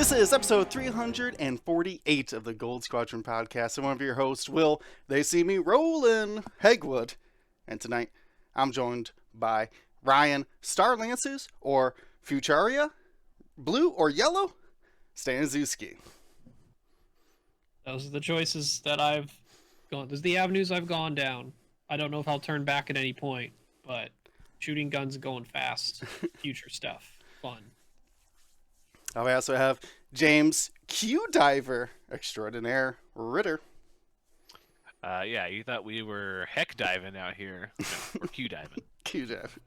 This is episode 348 of the Gold Squadron podcast. I'm one of your hosts, Will. They see me rolling, Hegwood. And tonight, I'm joined by Ryan Starlances, or Fucharia, Blue or Yellow, Stanzewski. Those are the choices that I've gone. Those are the avenues I've gone down. I don't know if I'll turn back at any point, but shooting guns going fast, future stuff, fun. We also have James Q Diver Extraordinaire Ritter. Yeah, you thought we were heck diving out here. No, we're Q diving. Q Diver.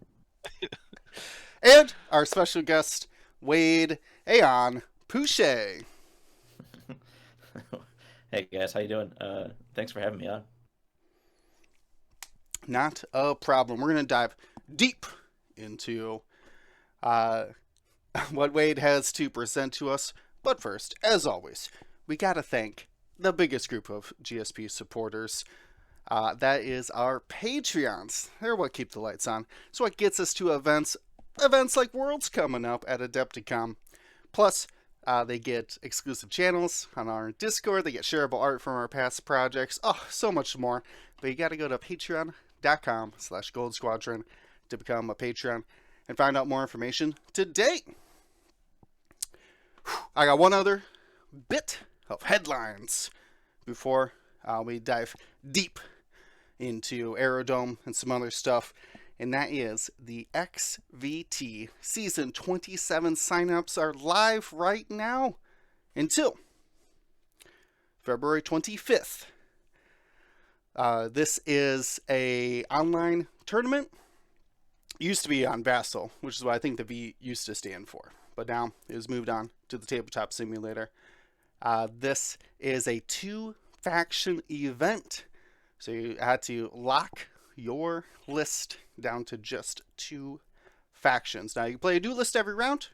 And our special guest, Wade Aeon Pouche. Hey guys, how you doing? Thanks for having me on. Not a problem. We're going to dive deep into what Wade has to present to us. But first, as always, we got to thank the biggest group of GSP supporters. That is our Patreons. They're what keep the lights on. It's what gets us to events like Worlds coming up at Adepticon. Plus, they get exclusive channels on our Discord. They get shareable art from our past projects. Oh, so much more. But you got to go to patreon.com/goldsquadron to become a Patreon and find out more information today. I got one other bit of headlines before we dive deep into Aerodome and some other stuff. And that is the XVT Season 27 signups are live right now until February 25th. This is a online tournament. It used to be on Vassal, which is what I think the V used to stand for. But now it was moved on to the Tabletop Simulator. This is a 2-faction event. So you had to lock your list down to just 2 factions. Now you can play a new list every round,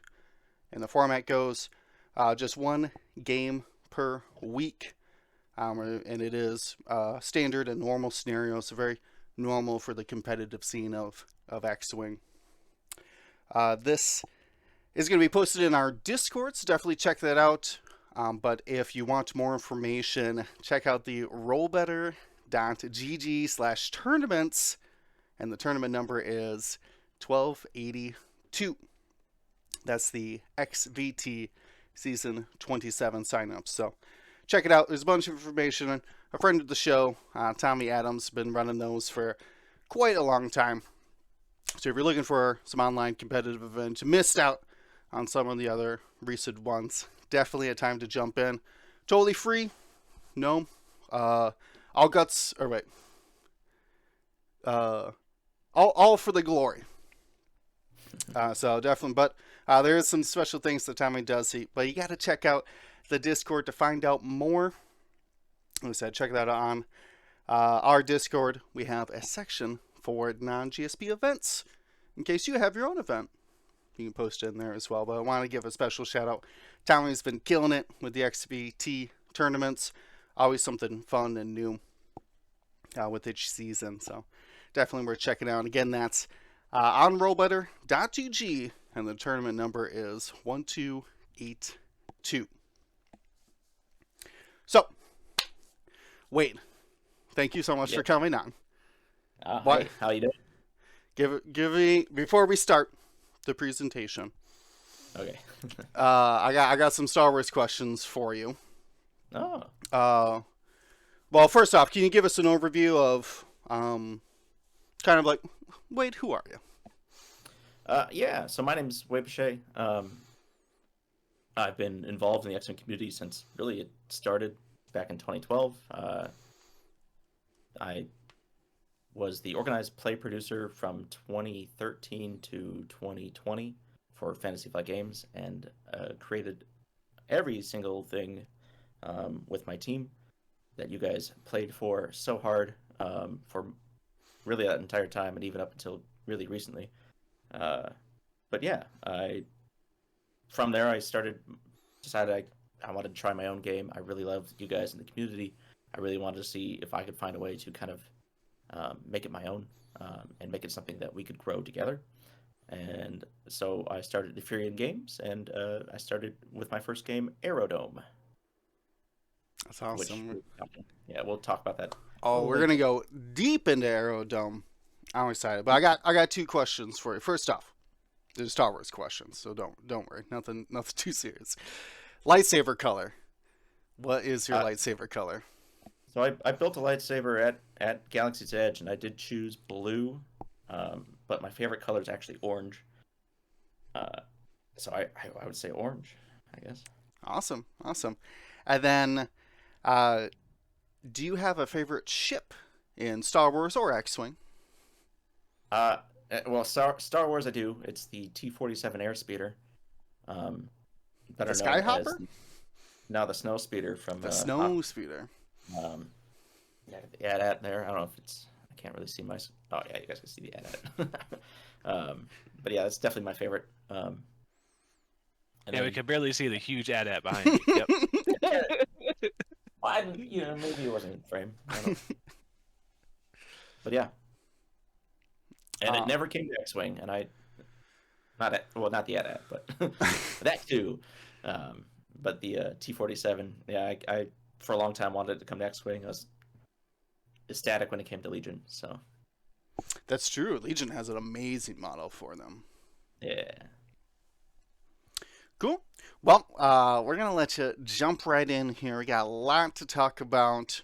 and the format goes just 1 game per week, and it is standard and normal scenarios, so very normal for the competitive scene of X-Wing. This is going to be posted in our Discord, so definitely check that out. But if you want more information, check out the rollbetter.gg/tournaments, and the tournament number is 1282. That's the XVT Season 27 signups. So check it out. There's a bunch of information. A friend of the show, Tommy Adams, been running those for quite a long time. So if you're looking for some online competitive events, you missed out on some of the other recent ones, definitely a time to jump in. Totally free. No. All guts, or wait. All for the glory. So definitely, but there is some special things that Tommy does. But you got to check out the Discord to find out more. Like I said, check that out on our Discord. We have a section for non-GSP events. In case you have your own event, you can post it in there as well. But I want to give a special shout out. Tommy's been killing it with the XVT tournaments. Always something fun and new with each season. So definitely worth checking out. Again, that's on rollbetter.gg, and the tournament number is 1282. So, Wade, thank you so much for coming on. Hey, how you doing? Give me, before we start the presentation. Okay. I got some Star Wars questions for you. Oh. Well, first off, can you give us an overview of kind of like, Wade, who are you? Yeah. So my name's Wade Boucher. I've been involved in the X-Men community since really it started back in 2012. I was the organized play producer from 2013 to 2020 for Fantasy Flight Games, and created every single thing with my team that you guys played for so hard for really that entire time, and even up until really recently. But yeah, from there I decided I wanted to try my own game. I really loved you guys in the community. I really wanted to see if I could find a way to kind of make it my own, and make it something that we could grow together. And so I started Ephyrean Games, and I started with my first game, Aerodome. That's awesome. We'll talk about that. Oh, we're gonna go deep into Aerodome. I'm excited, but I got 2 questions for you. First off, there's Star Wars questions, so don't worry, nothing too serious. Lightsaber color. What is your lightsaber color? So I built a lightsaber at Galaxy's Edge, and I did choose blue, but my favorite color is actually orange. So I would say orange, I guess. Awesome. And then, do you have a favorite ship in Star Wars or X-Wing? Well, Star Wars I do. It's the T-47 airspeeder. The Skyhopper? No, the snow speeder from the snow speeder. Yeah, that there. I don't know if it's. I can't really see my. Oh yeah, you guys can see the ad. But yeah, that's definitely my favorite. Yeah, we can barely see the huge AT-AT behind you. Yep. Well, maybe it wasn't in frame. I don't know. But yeah, and it never came to X-Wing, and not the AT-AT, but that too. But the T-47, yeah, I for a long time wanted it to come to X-Wing. I was ecstatic when it came to Legion. So that's true. Legion has an amazing model for them. Yeah. Cool. Well, we're gonna let you jump right in here. We got a lot to talk about.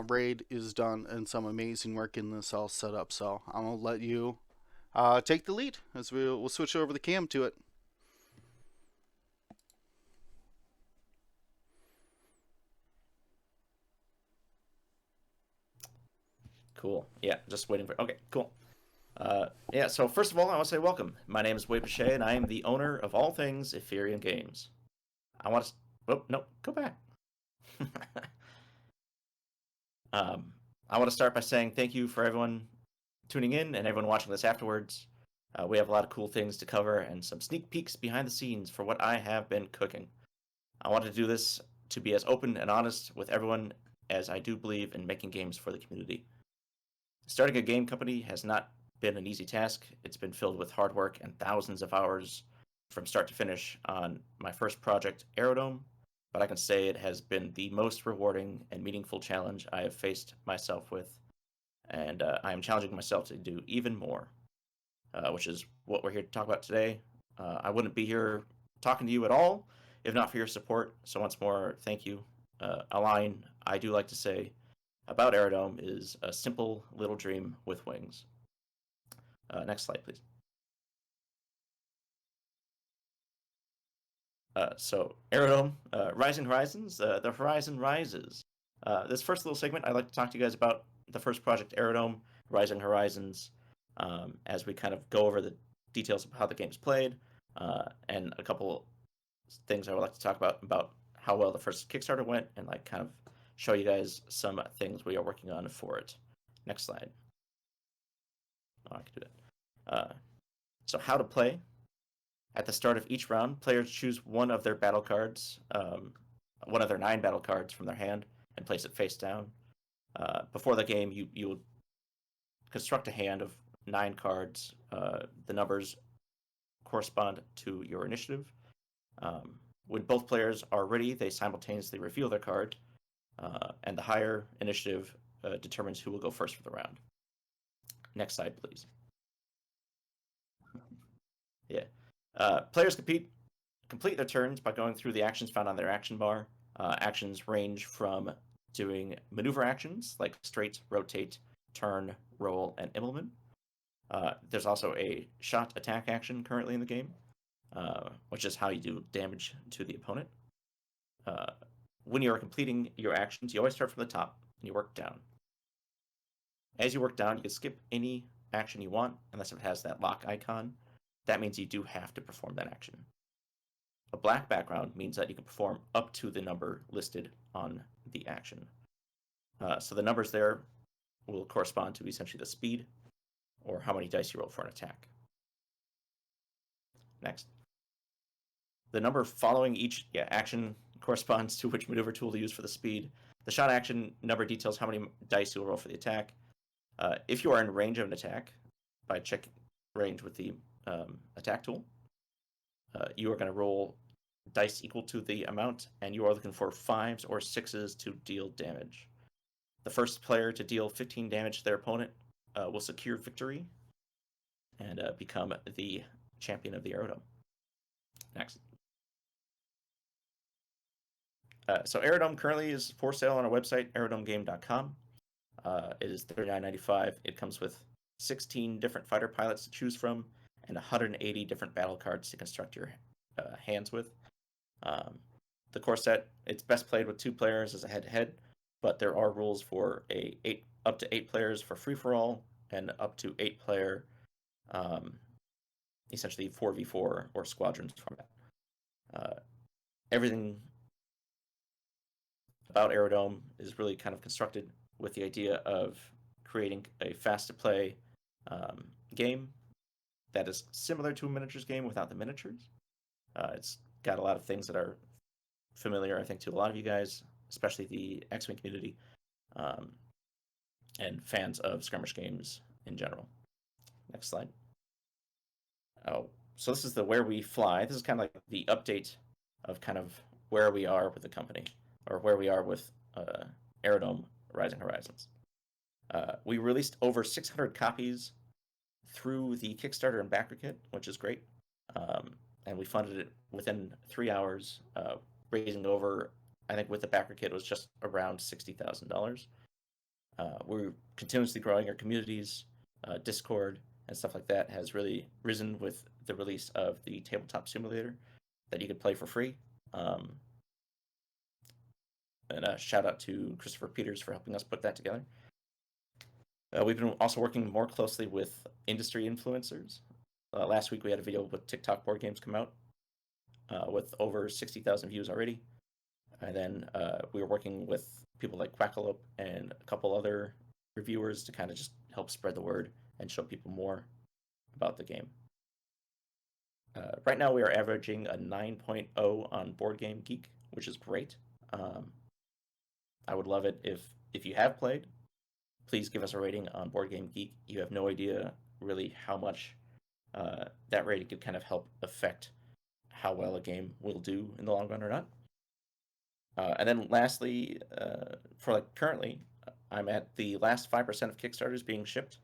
Raid is done and some amazing work in this all set up. So I'm gonna let you take the lead as we'll switch over the cam to it. Cool. Yeah, just waiting for. Okay, cool. Yeah, so first of all, I want to say welcome. My name is Wade Pichet, and I am the owner of all things Ephyrean Games. I want to. Oh, no, go back. I want to start by saying thank you for everyone tuning in and everyone watching this afterwards. We have a lot of cool things to cover and some sneak peeks behind the scenes for what I have been cooking. I wanted to do this to be as open and honest with everyone as I do believe in making games for the community. Starting a game company has not been an easy task. It's been filled with hard work and thousands of hours from start to finish on my first project, Aerodome, but I can say it has been the most rewarding and meaningful challenge I have faced myself with, and I am challenging myself to do even more, which is what we're here to talk about today. I wouldn't be here talking to you at all if not for your support, so once more, thank you. A line I do like to say about Aerodome is a simple little dream with wings. Next slide, please. So Aerodome, Rising Horizons, the horizon rises. This first little segment, I'd like to talk to you guys about the first project, Aerodome, Rising Horizons, as we kind of go over the details of how the game's played, and a couple things I would like to talk about how well the first Kickstarter went, and like kind of show you guys some things we are working on for it. Next slide. Oh, I can do that. So how to play. At the start of each round, players choose one of their battle cards, one of their 9 battle cards from their hand, and place it face down. Before the game, you will construct a hand of 9 cards. The numbers correspond to your initiative. When both players are ready, they simultaneously reveal their card, and the higher initiative determines who will go first for the round. Next slide, please. Yeah. Players complete their turns by going through the actions found on their action bar. Actions range from doing maneuver actions like straight, rotate, turn, roll, and implement. There's also a shot attack action currently in the game, which is how you do damage to the opponent. When you are completing your actions, you always start from the top and you work down. As you work down, you can skip any action you want unless it has that lock icon. That means you do have to perform that action. A black background means that you can perform up to the number listed on the action. So the numbers there will correspond to essentially the speed or how many dice you roll for an attack. Next. The number following each action corresponds to which maneuver tool to use for the speed. The shot action number details how many dice you'll roll for the attack. If you are in range of an attack, by checking range with the attack tool. You are going to roll dice equal to the amount, and you are looking for 5s or 6s to deal damage. The first player to deal 15 damage to their opponent will secure victory and become the champion of the Aerodome. Next. So Aerodome currently is for sale on our website, aerodomegame.com. It is $39.95. It comes with 16 different fighter pilots to choose from and 180 different battle cards to construct your hands with. The core set, it's best played with 2 players as a head-to-head, but there are rules for up to 8 players for free-for-all and up to 8-player, essentially 4v4 or Squadrons format. Everything about Aerodome is really kind of constructed with the idea of creating a fast-to-play game that is similar to a miniatures game without the miniatures. It's got a lot of things that are familiar, I think, to a lot of you guys, especially the X-Wing community, and fans of skirmish games in general. Next slide. Oh, so this is the Where We Fly. This is kind of like the update of kind of where we are with the company, or where we are with Aerodome Rising Horizons. We released over 600 copies through the Kickstarter and backer kit, which is great. And we funded it within 3 hours, raising over, I think with the backer kit, it was just around $60,000. We're continuously growing our communities. Discord and stuff like that has really risen with the release of the tabletop simulator that you could play for free. And a shout out to Christopher Peters for helping us put that together. We've been also working more closely with industry influencers. Last week we had a video with TikTok board games come out with over 60,000 views already. And then we were working with people like Quackalope and a couple other reviewers to kind of just help spread the word and show people more about the game. Right now we are averaging a 9.0 on Board Game Geek, which is great. I would love it if you have played, please give us a rating on Board Game Geek. You have no idea really how much that rating could kind of help affect how well a game will do in the long run or not. And then lastly, for like currently, I'm at the last 5% of Kickstarters being shipped.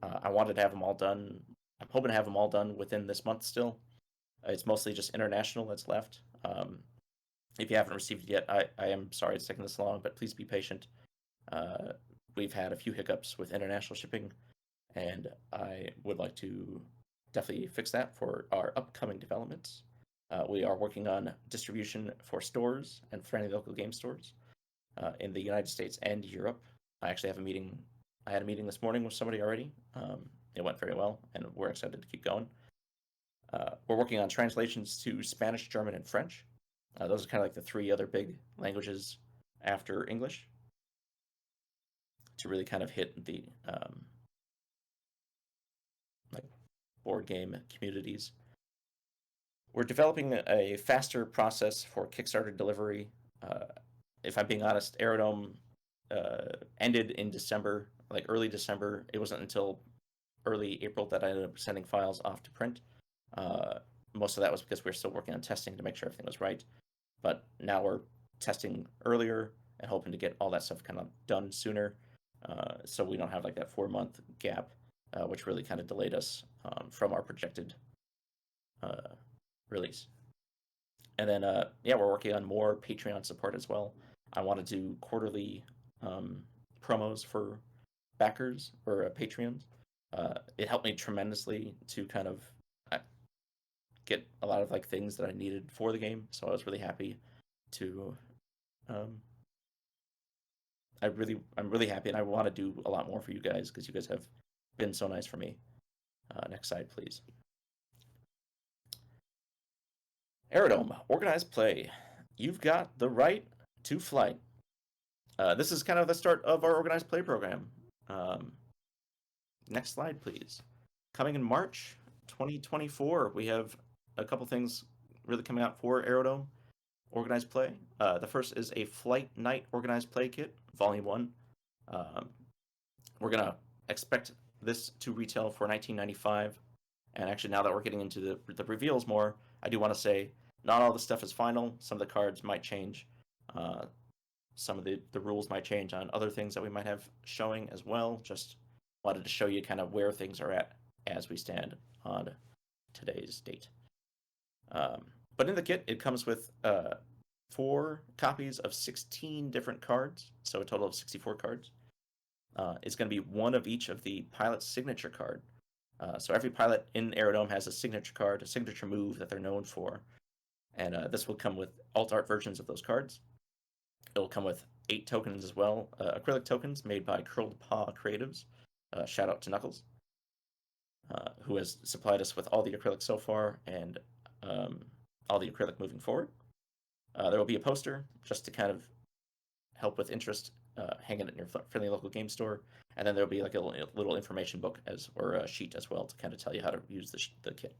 I wanted to have them all done. I'm hoping to have them all done within this month still. It's mostly just international that's left. If you haven't received it yet, I am sorry it's taking this long, but please be patient. We've had a few hiccups with international shipping, and I would like to definitely fix that for our upcoming developments. We are working on distribution for stores and for any local game stores in the United States and Europe. I actually have a meeting. I had a meeting this morning with somebody already. It went very well, and we're excited to keep going. We're working on translations to Spanish, German, and French. Those are kind of like the 3 other big languages after English to really kind of hit the like board game communities. We're developing a faster process for Kickstarter delivery. If I'm being honest, Aerodome ended in December, like early December. It wasn't until early April that I ended up sending files off to print. Most of that was because we were still working on testing to make sure everything was right. But now we're testing earlier and hoping to get all that stuff kind of done sooner, so we don't have like that 4-month gap, which really kind of delayed us from our projected release. And then, yeah, we're working on more Patreon support as well. I want to do quarterly promos for backers or Patreons. It helped me tremendously to kind of get a lot of like things that I needed for the game. So I was really happy to. I'm really happy, and I want to do a lot more for you guys because you guys have been so nice for me. Next slide, please. Aerodome, organized play. You've got the right to flight. This is kind of the start of our organized play program. Next slide, please. Coming in March 2024, we have a couple things really coming out for Aerodome organized play. The first is a Flight Night organized play kit, Volume 1. We're going to expect this to retail for $19.95 And actually, now that we're getting into the reveals more, I do want to say not all the stuff is final. Some of the cards might change. Some of the rules might change on other things that we might have showing as well. Just wanted to show you kind of where things are at as we stand on today's date. But in the kit, it comes with 4 copies of 16 different cards, so a total of 64 cards. It's going to be one of each of the pilot's signature card. So every pilot in Aerodome has a signature card, a signature move that they're known for. And this will come with alt art versions of those cards. It'll come with 8 tokens as well, acrylic tokens made by Curled Paw Creatives. Shout out to Knuckles, who has supplied us with all the acrylic so far and all the acrylic moving forward. There will be a poster just to kind of help with interest, hang it in your friendly local game store, and then there'll be like a little information book or a sheet as well to kind of tell you how to use the kit.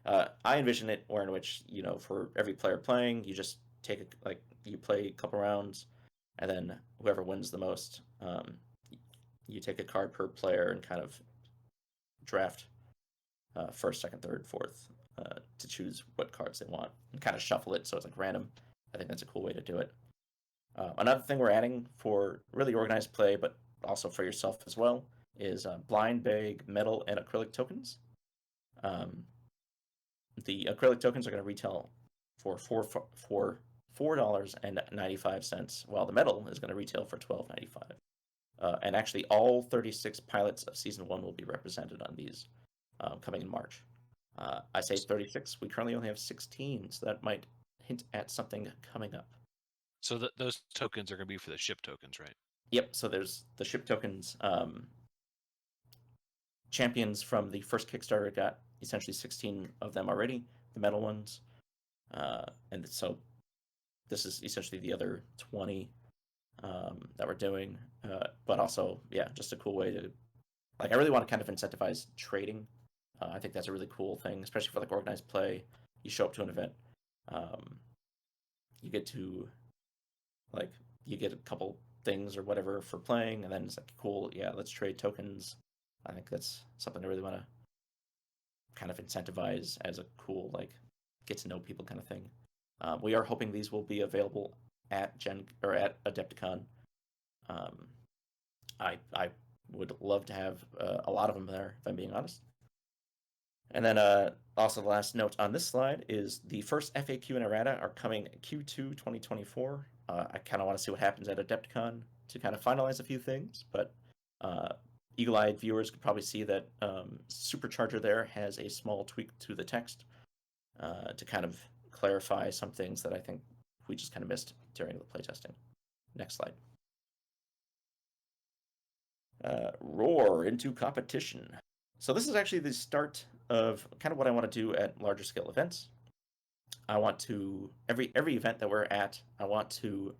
I envision it in which, for every player playing, you just you play a couple rounds, and then whoever wins the most, you take a card per player and kind of draft first, second, third, fourth to choose what cards they want and kind of shuffle it so it's like random. I think that's a cool way to do it. Another thing we're adding for really organized play, but also for yourself as well, is blind bag metal and acrylic tokens. The acrylic tokens are going to retail for $4.95, while the metal is going to retail for $12.95. And actually, all 36 pilots of Season 1 will be represented on these coming in March. I say 36. We currently only have 16, so that might hint at something coming up. So those tokens are going to be for the ship tokens, right? Yep, so there's the ship tokens. Champions from the first Kickstarter got essentially 16 of them already, the metal ones. And so this is essentially the other 20 that we're doing. But also, yeah, just a cool way to... I really want to kind of incentivize trading. I think that's a really cool thing, especially for organized play. You show up to an event, you get to... you get a couple things or whatever for playing, and then it's cool, yeah, let's trade tokens. I think that's something I really want to kind of incentivize as a cool, get to know people kind of thing. We are hoping these will be available at Adepticon. I would love to have a lot of them there, if I'm being honest. And then also the last note on this slide is the first FAQ and errata are coming Q2 2024. I kind of want to see what happens at Adepticon to kind of finalize a few things, but eagle-eyed viewers could probably see that Supercharger there has a small tweak to the text to kind of clarify some things that I think we just kind of missed during the playtesting. Next slide. Roar into competition. So this is actually the start of kind of what I want to do at larger scale events. I want to, every event that we're at, I want to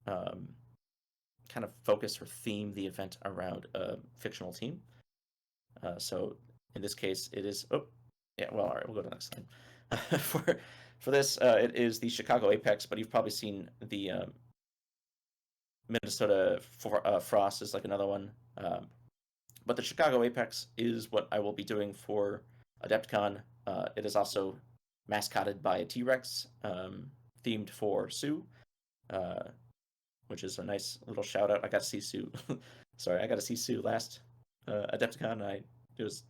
kind of focus or theme the event around a fictional team. So in this case, it is, all right, we'll go to the next slide. For this, it is the Chicago Apex, but you've probably seen the Minnesota Frost is another one. But the Chicago Apex is what I will be doing for Adepticon. It is also mascotted by a T-Rex, themed for Sue, which is a nice little shout out. I got to see Sue. Sorry, I got to see Sue last Adepticon. It was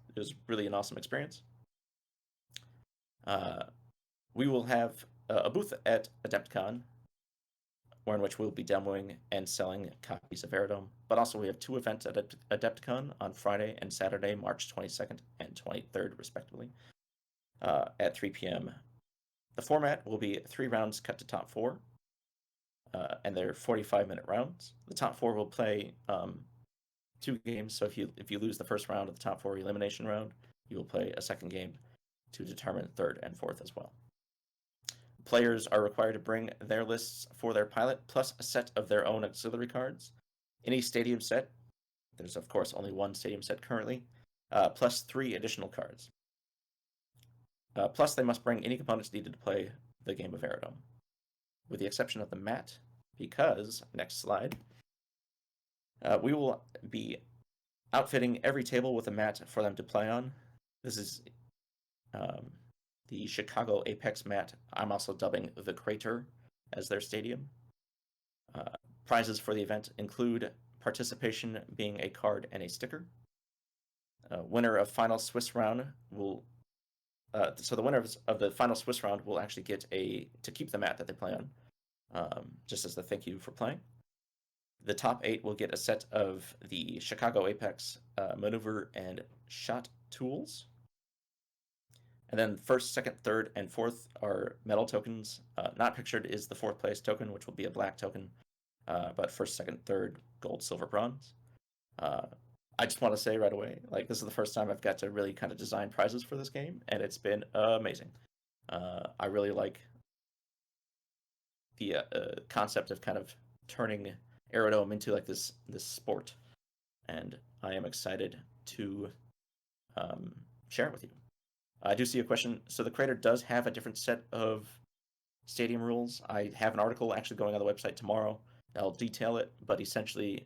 really an awesome experience. We will have a booth at Adepticon, in which we'll be demoing and selling copies of Aerodome. But also we have 2 events at Adepticon on Friday and Saturday, March 22nd and 23rd, respectively, at 3 p.m. The format will be 3 rounds cut to top 4, and they're 45-minute rounds. The top 4 will play 2 games, so if you lose the first round of the top 4 elimination round, you will play a second game to determine third and fourth as well. Players are required to bring their lists for their pilot, plus a set of their own auxiliary cards. Any stadium set, there's of course only 1 stadium set currently, plus 3 additional cards. Plus they must bring any components needed to play the game of Aerodome, with the exception of the mat, because, next slide, we will be outfitting every table with a mat for them to play on. This is the Chicago Apex mat, I'm also dubbing the Crater as their stadium. Prizes for the event include participation being a card and a sticker. Winner of final Swiss round will so the winners of the final Swiss round will actually get to keep the mat that they play on, just as a thank you for playing. The top 8 will get a set of the Chicago Apex maneuver and shot tools. And then first, second, third, and fourth are medal tokens. Not pictured is the fourth place token, which will be a black token. But first, second, third, gold, silver, bronze. I just want to say right away, like, this is the first time I've got to really kind of design prizes for this game, and it's been amazing. I really like the concept of kind of turning Aerodome into like this sport, and I am excited to share it with you. I do see a question. So the Crater does have a different set of stadium rules. I have an article actually going on the website tomorrow that'll detail it, but essentially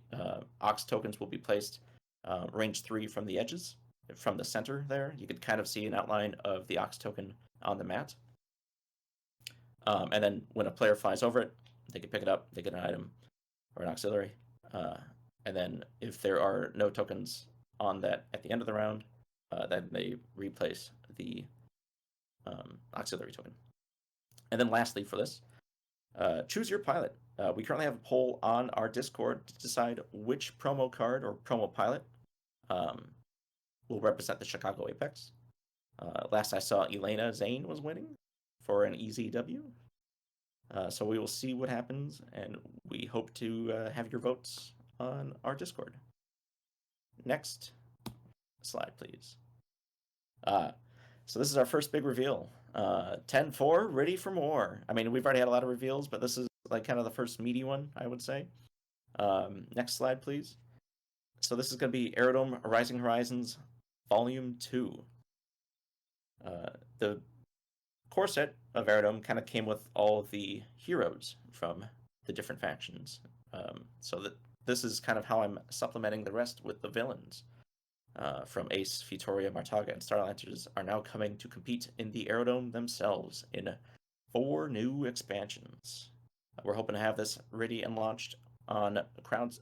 Ox tokens will be placed range 3 from the edges, from the center there. You could kind of see an outline of the Ox token on the mat. And then when a player flies over it, they can pick it up, they get an item or an auxiliary. And then if there are no tokens on that at the end of the round, then they replace the auxiliary token. And then lastly for this, choose your pilot. We currently have a poll on our Discord to decide which promo card or promo pilot will represent the Chicago Apex. Last I saw, Elena Zane was winning for an easy W. So we will see what happens, and we hope to have your votes on our Discord. Next slide, please. So this is our first big reveal. 10-4, ready for more. I mean, we've already had a lot of reveals, but this is like kind of the first meaty one, I would say. Next slide, please. So this is going to be Aerodome Rising Horizons Volume 2. The core set of Aerodome kind of came with all of the heroes from the different factions. So that this is kind of how I'm supplementing the rest with the villains. From Ace, Futoria, Martaga, and Starlancers are now coming to compete in the Aerodome themselves in 4 new expansions. We're hoping to have this ready and launched on crowds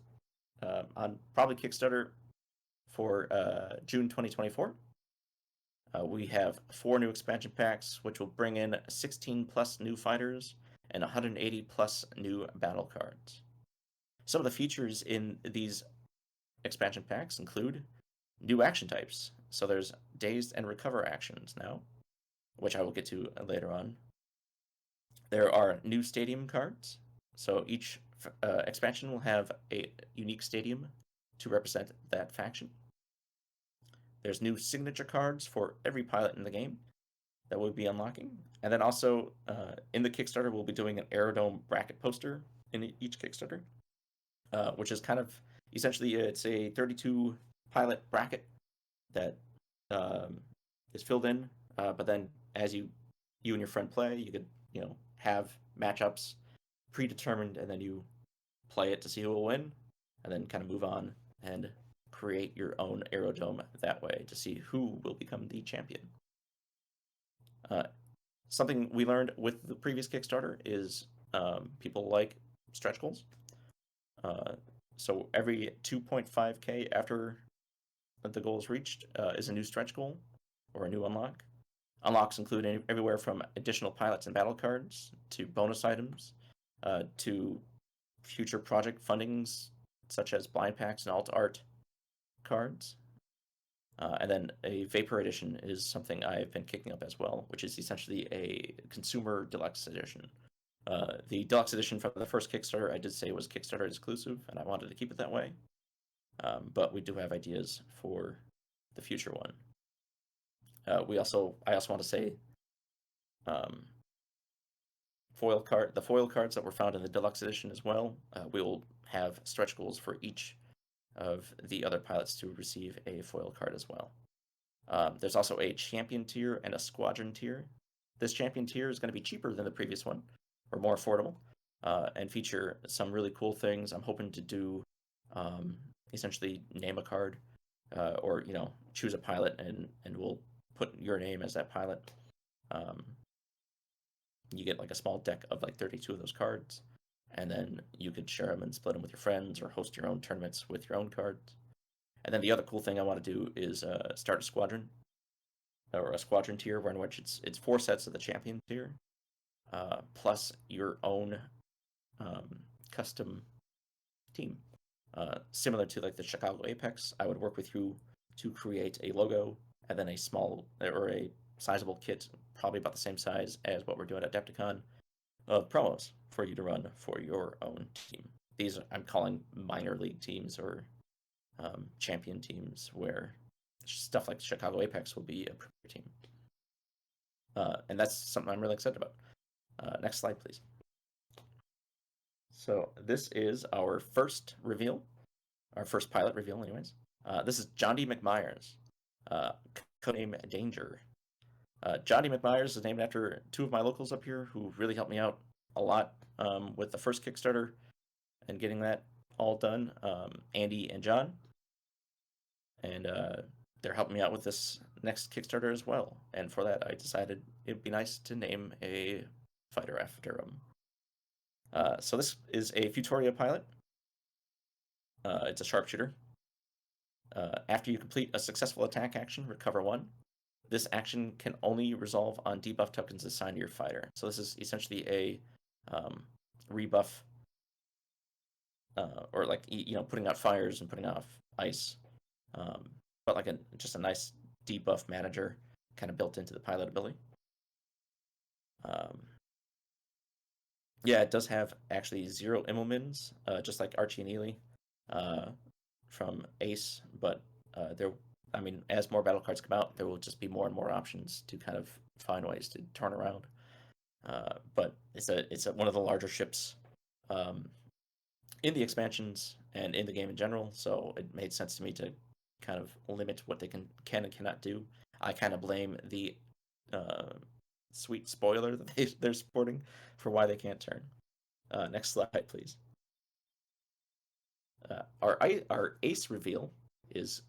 on probably Kickstarter for June 2024. We have 4 new expansion packs, which will bring in 16 plus new fighters and 180 plus new battle cards. Some of the features in these expansion packs include new action types. So there's Dazed and Recover actions now, which I will get to later on. There are new stadium cards. So each expansion will have a unique stadium to represent that faction. There's new signature cards for every pilot in the game that we'll be unlocking. And then also in the Kickstarter, we'll be doing an Aerodome bracket poster in each Kickstarter, which is kind of essentially it's a 32 pilot bracket that is filled in, but then as you and your friend play, you could have matchups predetermined, and then you play it to see who will win, and then kind of move on and create your own Aerodome that way to see who will become the champion. Something we learned with the previous Kickstarter is people like stretch goals. So every 2.5k after the goal is reached is a new stretch goal or a new unlock. Unlocks include everywhere from additional pilots and battle cards to bonus items to future project fundings such as blind packs and alt art cards. And then a Vapor Edition is something I've been kicking up as well, which is essentially a consumer deluxe edition. The deluxe edition from the first Kickstarter I did say was Kickstarter exclusive, and I wanted to keep it that way. But we do have ideas for the future one. I also want to say the foil cards that were found in the deluxe edition as well. We will have stretch goals for each of the other pilots to receive a foil card as well. There's also a champion tier and a squadron tier. This champion tier is going to be cheaper than the previous one, or more affordable, and feature some really cool things. I'm hoping to do essentially name a card, or choose a pilot, and we'll put your name as that pilot. You get like a small deck of like 32 of those cards, and then you could share them and split them with your friends or host your own tournaments with your own cards. And then the other cool thing I want to do is start a squadron, or a squadron tier, where in which it's 4 sets of the champion tier, plus your own custom team. Similar to like the Chicago Apex, I would work with you to create a logo and then a small or a sizable kit, probably about the same size as what we're doing at Adepticon, of promos for you to run for your own team. These I'm calling minor league teams or champion teams, where stuff like Chicago Apex will be a premier team. And that's something I'm really excited about. Next slide, please. So this is our first reveal, our first pilot reveal anyways. This is John D. McMyers, codename Danger. John D. McMyers is named after 2 of my locals up here who really helped me out a lot with the first Kickstarter and getting that all done, Andy and John. And they're helping me out with this next Kickstarter as well. And for that, I decided it'd be nice to name a fighter after them. So this is a Futoria pilot. It's a sharpshooter. After you complete a successful attack action, recover 1. This action can only resolve on debuff tokens assigned to your fighter. So this is essentially a rebuff, or like, you know, putting out fires and putting off ice, but like just a nice debuff manager kind of built into the pilot ability. Yeah, it does have actually 0 Immelmans, just like Archie and Ely from Ace, but I mean, as more battle cards come out, there will just be more and more options to kind of find ways to turn around. But it's one of the larger ships in the expansions and in the game in general, so it made sense to me to kind of limit what they can and cannot do. I kind of blame the sweet spoiler that they're sporting for why they can't turn. Next slide, please. Our ace reveal is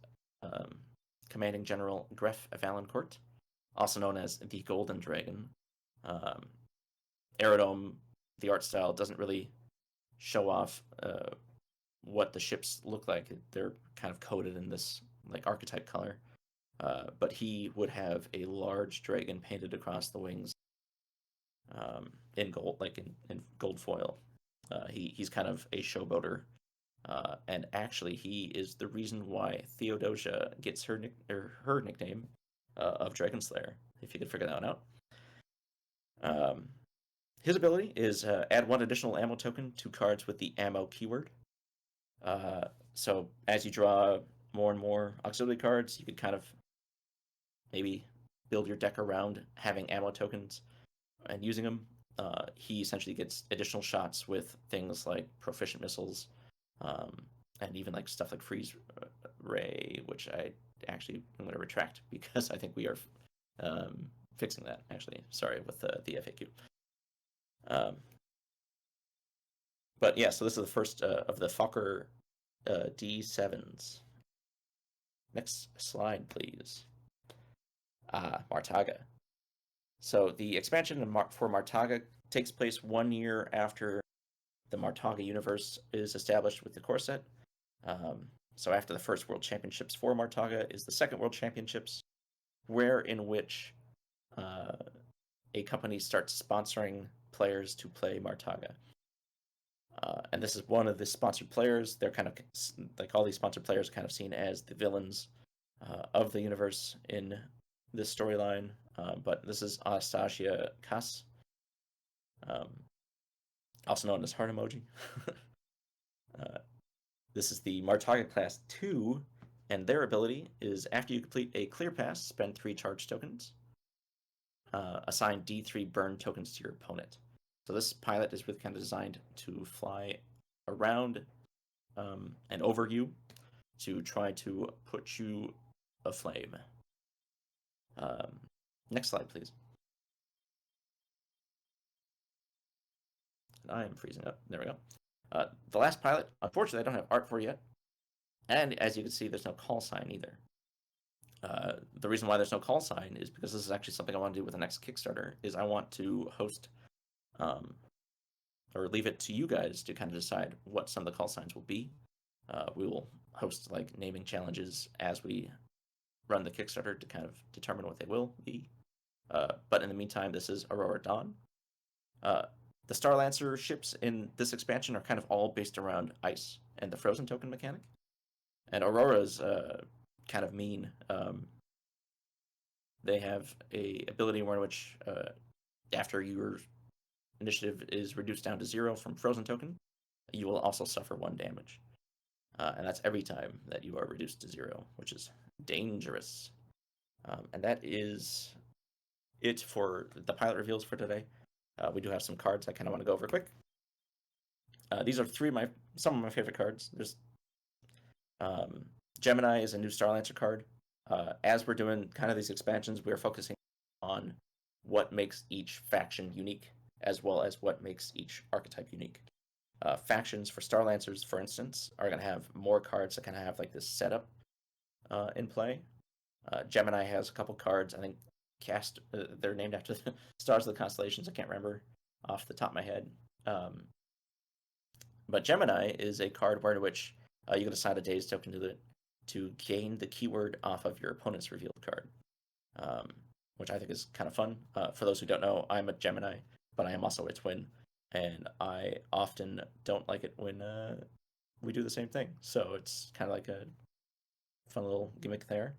Commanding General Gref Valancourt, also known as the Golden Dragon. Aerodome, the art style, doesn't really show off what the ships look like. They're kind of coded in this like archetype color. But he would have a large dragon painted across the wings in gold, like in gold foil. He's kind of a showboater. And actually, he is the reason why Theodosia gets her nickname of Dragon Slayer, if you could figure that one out. His ability is add 1 additional ammo token to cards with the ammo keyword. So as you draw more and more auxiliary cards, you could kind of maybe build your deck around having ammo tokens and using them. He essentially gets additional shots with things like proficient missiles, and even like stuff like freeze ray, which I actually am going to retract because I think we are fixing that. Actually, sorry, with the FAQ. But yeah, so this is the first of the Fokker D7s. Next slide, please. Martaga. So the expansion for Martaga takes place 1 year after the Martaga universe is established with the core set. So after the first World Championships for Martaga is the second World Championships, in which a company starts sponsoring players to play Martaga. And this is one of the sponsored players. They're kind of like all these sponsored players are kind of seen as the villains of the universe in this storyline. But this is Anastasia Kass, also known as Heart Emoji. This is the Martaga Class 2, and their ability is after you complete a clear pass, spend 3 charge tokens. Assign D3 burn tokens to your opponent. So this pilot is really kind of designed to fly around and over you to try to put you aflame. Next slide, please. I am freezing up. There we go. The last pilot, unfortunately, I don't have art for yet. And as you can see, there's no call sign either. The reason why there's no call sign is because this is actually something I want to do with the next Kickstarter. Is I want to host, or leave it to you guys to kind of decide what some of the call signs will be. We will host like naming challenges as we run the Kickstarter to kind of determine what they will be. But in the meantime, this is Aurora Dawn. The Starlancer ships in this expansion are kind of all based around ice and the frozen token mechanic. And Aurora's kind of mean. They have a ability in which after your initiative is reduced down to 0 from frozen token, you will also suffer 1 damage. And that's every time that you are reduced to 0, which is dangerous. And that is it for the pilot reveals for today. We do have some cards I kind of want to go over quick. These are some of my favorite cards. There's Gemini is a new Starlancer card. As we're doing kind of these expansions, we're focusing on what makes each faction unique, as well as what makes each archetype unique. Factions for Starlancers, for instance, are going to have more cards that kind of have like this setup in play. Gemini has a couple cards, I think, they're named after the stars of the constellations. I can't remember off the top of my head. But Gemini is a card where in which you can assign a dazed token to gain the keyword off of your opponent's revealed card, which I think is kind of fun. For those who don't know, I'm a Gemini, but I am also a twin, and I often don't like it when we do the same thing. So it's kind of like a fun little gimmick there.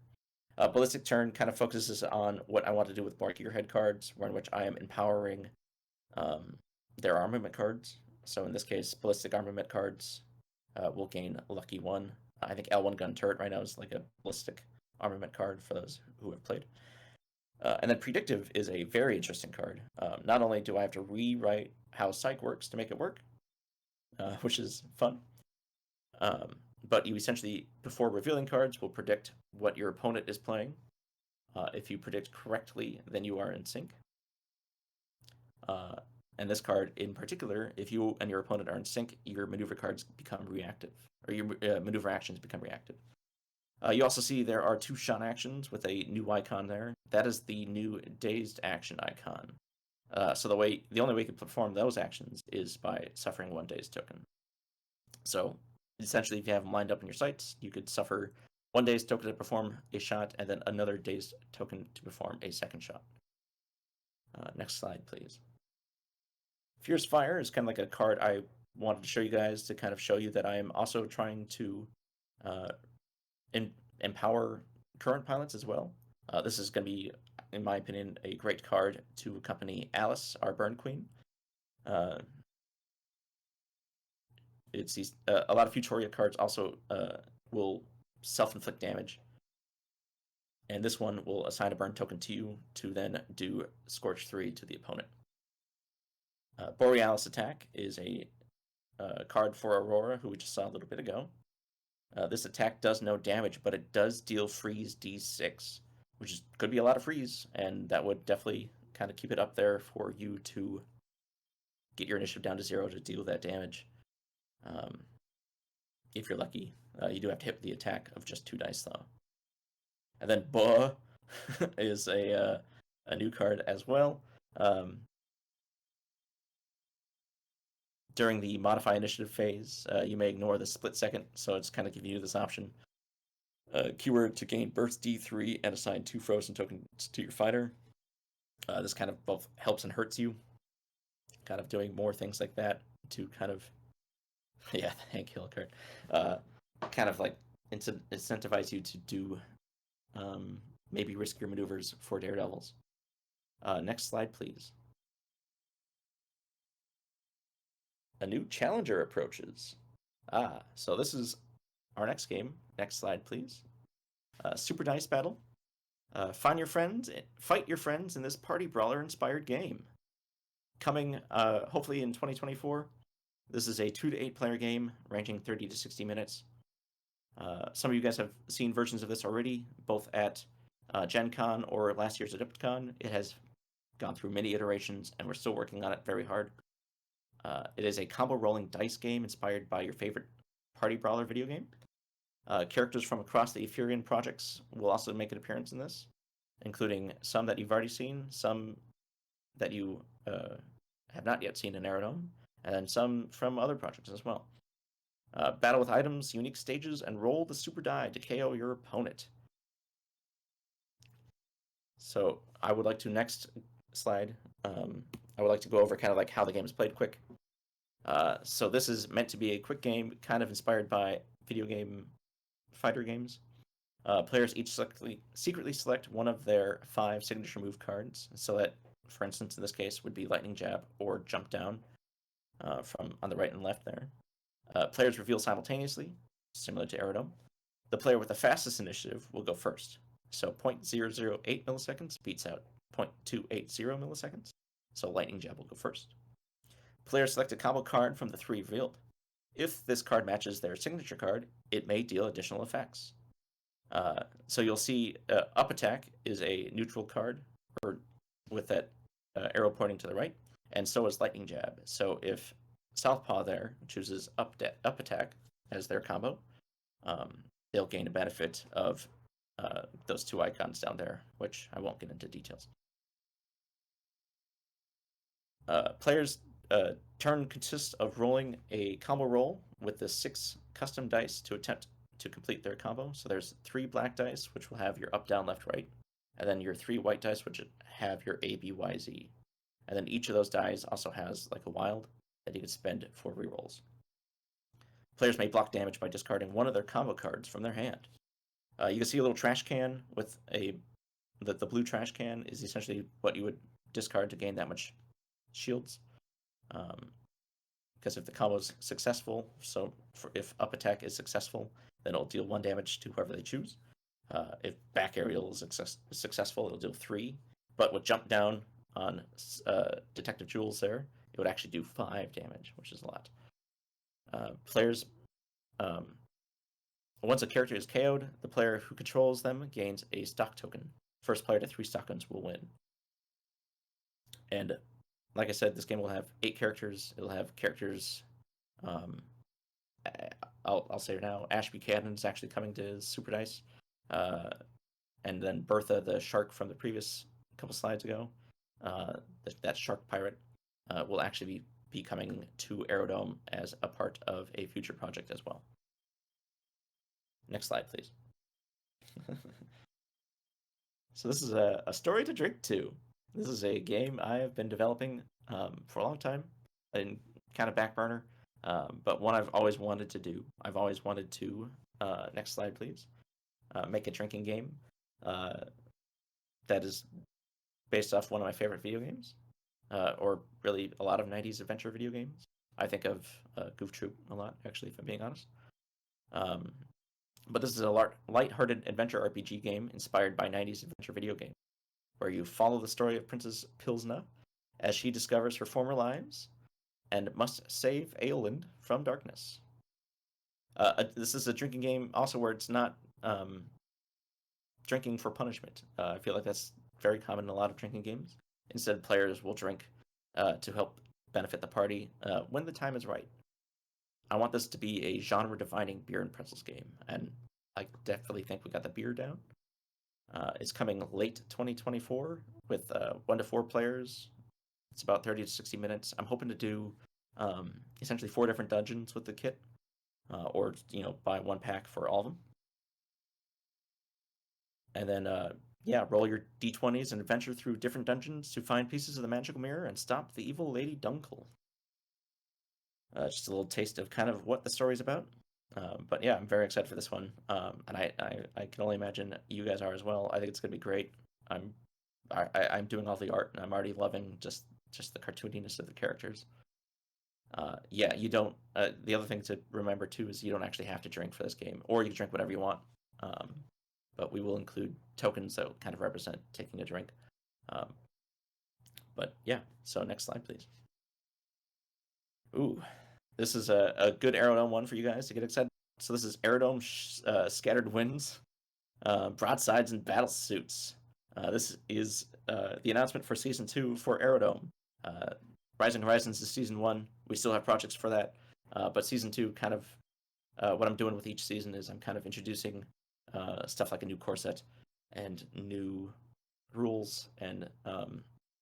Ballistic Turn kind of focuses on what I want to do with more gearhead cards, where in which I am empowering their armament cards. So in this case, Ballistic Armament cards will gain Lucky 1. I think L1 Gun Turret right now is like a Ballistic Armament card for those who have played. And then Predictive is a very interesting card. Not only do I have to rewrite how Psych works to make it work, which is fun, but you essentially, before revealing cards, will predict what your opponent is playing. If you predict correctly, then you are in sync. And this card in particular, if you and your opponent are in sync, your maneuver cards become reactive, or your maneuver actions become reactive. You also see there are 2 shot actions with a new icon there. That is the new dazed action icon. So the only way you can perform those actions is by suffering 1 dazed token. So essentially, if you have them lined up in your sights, you could suffer 1 dazed token to perform a shot, and then another dazed token to perform a second shot. Next slide, please. Fierce Fire is kind of like a card I wanted to show you guys to kind of show you that I am also trying to empower current pilots as well. This is going to be, in my opinion, a great card to accompany Alice, our Burn Queen. It's these a lot of Futoria cards also will self-inflict damage, and this one will assign a burn token to you to then do Scorch 3 to the opponent. Borealis Attack is a card for Aurora, who we just saw a little bit ago. This attack does no damage, but it does deal freeze D6, which could be a lot of freeze, and that would definitely kind of keep it up there for you to get your initiative down to 0 to deal that damage. If you're lucky, you do have to hit the attack of just 2 dice, though. And then Buh is a new card as well. During the modify initiative phase, you may ignore the split second, so it's kind of giving you this option. Keyword to gain burst D3 and assign 2 frozen tokens to your fighter. This kind of both helps and hurts you. Kind of doing more things like that to kind of, yeah, the Hank Hill card. Kind of like incentivize you to do maybe riskier maneuvers for Daredevils. Next slide, please. A new challenger approaches. So this is our next game. Next slide, please. Super Dice Battle. Fight your friends in this party brawler inspired game. Coming hopefully in 2024. This is a 2 to 8 player game, ranging 30 to 60 minutes. Some of you guys have seen versions of this already, both at Gen Con or last year's Adepticon. It has gone through many iterations, and we're still working on it very hard. It is a combo rolling dice game inspired by your favorite party brawler video game. Characters from across the Ephyrean projects will also make an appearance in this, including some that you've already seen, some that you have not yet seen in Aerodome, and then some from other projects as well. Battle with items, unique stages, and roll the super die to KO your opponent. So I would like to next slide. I would like to go over kind of like how the game is played quick. So this is meant to be a quick game, kind of inspired by video game fighter games. Players each secretly select one of their 5 signature move cards, so that, for instance, in this case, would be lightning jab or jump down from on the right and left there. Players reveal simultaneously, similar to Aerodome. The player with the fastest initiative will go first. So 0.008 milliseconds beats out 0.280 milliseconds. So lightning jab will go first. Players select a combo card from the 3 revealed. If this card matches their signature card, it may deal additional effects. So you'll see up attack is a neutral card, or with that arrow pointing to the right, and so is lightning jab. So if Southpaw there chooses up attack as their combo, they'll gain a benefit of those 2 icons down there, which I won't get into details. Players' turn consists of rolling a combo roll with the 6 custom dice to attempt to complete their combo. So there's 3 black dice, which will have your up, down, left, right, and then your 3 white dice, which have your A, B, Y, Z. And then each of those dice also has like a wild that you can spend for rerolls. Players may block damage by discarding one of their combo cards from their hand. You can see a little trash can with the blue trash can is essentially what you would discard to gain that much shields. Because if the combo is successful, so if up attack is successful, then it'll deal 1 damage to whoever they choose. If back aerial is successful, it'll deal 3. But with jump down on Detective Jules there, it would actually do 5 damage, which is a lot. Players, once a character is KO'd, the player who controls them gains a stock token. First player to 3 stock tokens will win. And like I said, this game will have 8 characters. It'll have characters. I'll say it now. Ash Buchanan is actually coming to Super Dice, and then Bertha, the shark from the previous couple slides ago, that shark pirate, will actually be coming to Aerodome as a part of a future project as well. Next slide, please. So this is a story to drink to. This is a game I have been developing for a long time, in kind of back burner, but one I've always wanted to do. I've always wanted to, next slide please, make a drinking game that is based off one of my favorite video games, or really a lot of 90s adventure video games. I think of Goof Troop a lot, actually, if I'm being honest. But this is a light-hearted adventure RPG game inspired by 90s adventure video games, where you follow the story of Princess Pilsna as she discovers her former lives and must save Aeolind from darkness. This is a drinking game also where it's not drinking for punishment. I feel like that's very common in a lot of drinking games. Instead, players will drink to help benefit the party when the time is right. I want this to be a genre-defining beer and pretzels game, and I definitely think we got the beer down. It's coming late 2024 with 1 to 4 players. It's about 30 to 60 minutes. I'm hoping to do essentially 4 different dungeons with the kit, or buy 1 pack for all of them. And then roll your d20s and adventure through different dungeons to find pieces of the magical mirror and stop the evil Lady Dunkel. Just a little taste of kind of what the story's about. But yeah, I'm very excited for this one, and I can only imagine you guys are as well. I think it's gonna be great. I'm doing all the art, and I'm already loving just the cartooniness of the characters. You don't. The other thing to remember too is you don't actually have to drink for this game, or you can drink whatever you want. But we will include tokens that kind of represent taking a drink. But yeah, so next slide, please. Ooh, this is a good Aerodome one for you guys to get excited. So this is Aerodome Scattered Winds, Broadsides and Battle Suits. This is the announcement for Season 2 for Aerodome. Rising Horizons is Season 1. We still have projects for that, but Season 2 kind of what I'm doing with each season is I'm kind of introducing stuff like a new core set and new rules and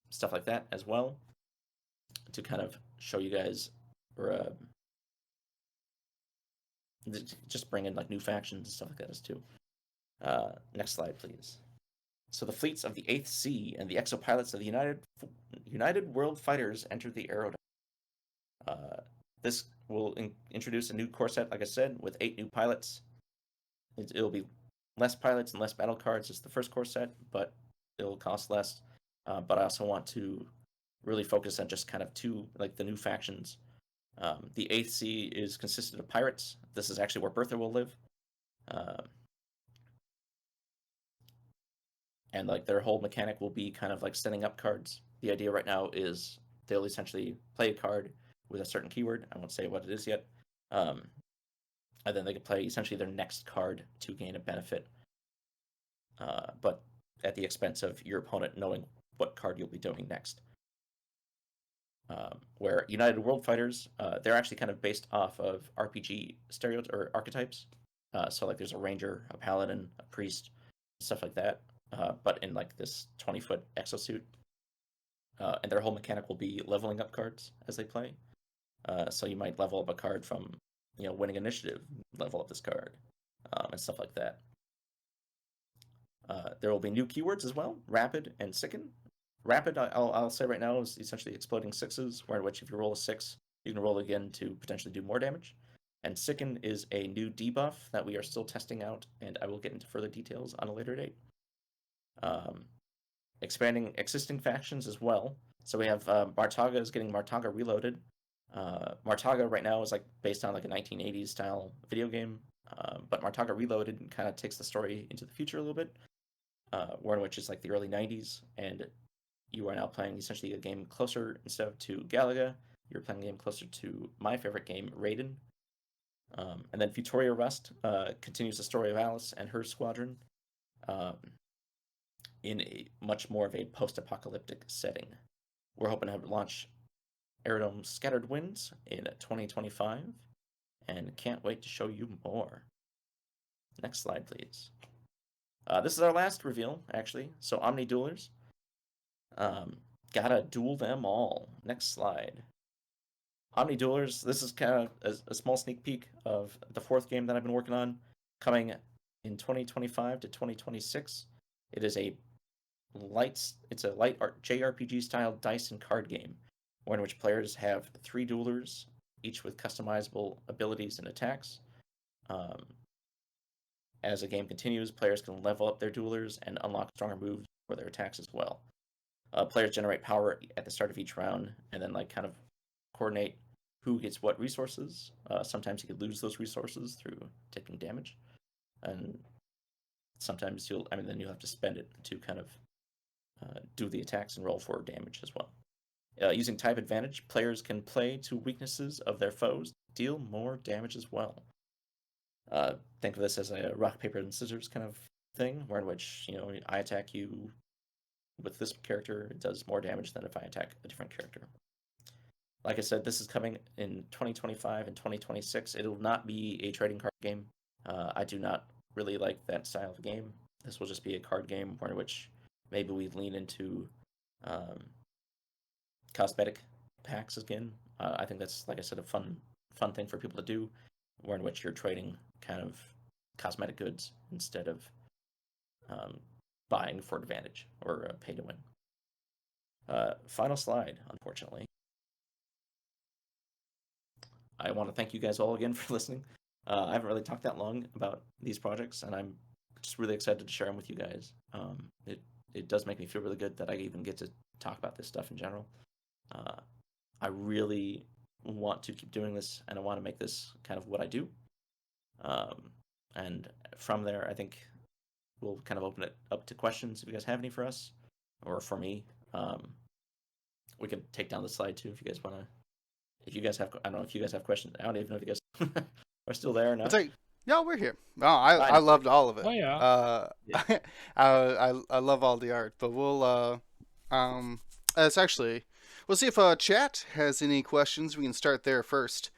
stuff like that as well to kind of show you guys, or just bring in like new factions and stuff like that as too. Next slide, please. So the fleets of the 8th Sea and the exopilots of the United World Fighters enter the Aerodome. This will introduce a new core set, like I said, with 8 new pilots. It'll be less pilots and less battle cards as the first core set, but it'll cost less. But I also want to really focus on just kind of the new factions. The 8th Sea is consistent of pirates. This is actually where Bertha will live. And like their whole mechanic will be kind of like setting up cards. The idea right now is they'll essentially play a card with a certain keyword. I won't say what it is yet. And then they can play essentially their next card to gain a benefit. But at the expense of your opponent knowing what card you'll be doing next. Where United World Fighters, they're actually kind of based off of RPG stereotypes or archetypes. So like there's a ranger, a paladin, a priest, stuff like that. But in like this 20-foot exosuit. And their whole mechanic will be leveling up cards as they play. So you might level up a card from, winning initiative, level up this card, and stuff like that. There will be new keywords as well, rapid and sicken. Rapid, I'll say right now, is essentially exploding sixes, where in which if you roll a 6, you can roll again to potentially do more damage. And sicken is a new debuff that we are still testing out, and I will get into further details on a later date. Expanding existing factions as well. So we have Martaga is getting Martaga Reloaded. Martaga right now is like based on like a 1980s style video game, but Martaga Reloaded kind of takes the story into the future a little bit, where in which is like the early 90s, and you are now playing essentially a game closer instead of to Galaga. You're playing a game closer to my favorite game, Raiden. And then Futoria Rust continues the story of Alice and her squadron in a much more of a post-apocalyptic setting. We're hoping to launch Aerodome Scattered Winds in 2025, and can't wait to show you more. Next slide, please. This is our last reveal, actually. So Omni Duelers. Gotta duel them all. Next slide. Omni Duelers, this is kind of a small sneak peek of the 4th game that I've been working on, coming in 2025 to 2026. It is a light JRPG style dice and card game, in which players have 3 duelers, each with customizable abilities and attacks. As the game continues, players can level up their duelers and unlock stronger moves for their attacks as well. Players generate power at the start of each round, and then like kind of coordinate who gets what resources. Sometimes you could lose those resources through taking damage, and sometimes you'll have to spend it to kind of do the attacks and roll for damage as well. Using type advantage, players can play to weaknesses of their foes, deal more damage as well. Think of this as a rock, paper, and scissors kind of thing, where in which, I attack you with this character, it does more damage than if I attack a different character. Like I said, this is coming in 2025 and 2026. It will not be a trading card game. I do not really like that style of game. This will just be a card game where in which maybe we lean into cosmetic packs again. I think that's, like I said, a fun thing for people to do, where in which you're trading kind of cosmetic goods instead of buying for advantage or pay to win. Final slide, unfortunately. I want to thank you guys all again for listening. I haven't really talked that long about these projects, and I'm just really excited to share them with you guys. It does make me feel really good that I even get to talk about this stuff in general. I really want to keep doing this, and I want to make this kind of what I do. And from there, I think we'll kind of open it up to questions if you guys have any for us, or for me. We can take down the slide too if you guys want to. If you guys have, I don't know if you guys have questions. I don't even know if you guys are still there or not. Yeah, we're here. Oh, I loved all of it. Oh yeah. Yeah. I love all the art, but we'll see if chat has any questions. We can start there first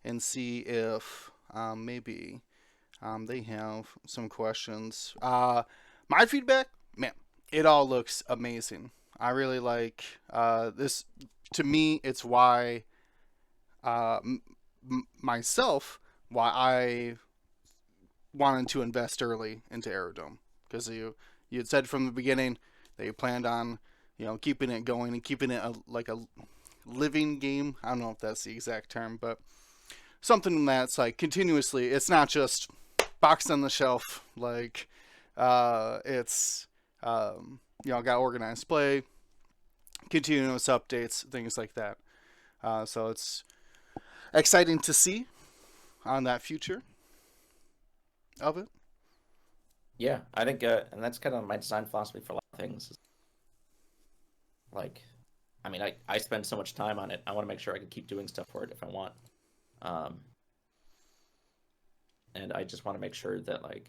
and see if maybe they have some questions. My feedback, man, it all looks amazing. I really like this. To me, it's why myself why I wanted to invest early into Aerodome, because you had said from the beginning that you planned on keeping it going and keeping it like a living game. I don't know if that's the exact term, but something that's like continuously. It's not just boxed on the shelf. Like it's got organized play, continuous updates, things like that. So it's exciting to see on that future of it. Yeah, I think, and that's kind of my design philosophy for a lot of things. Like, I mean, I spend so much time on it. I want to make sure I can keep doing stuff for it if I want. Um, and I just want to make sure that, like,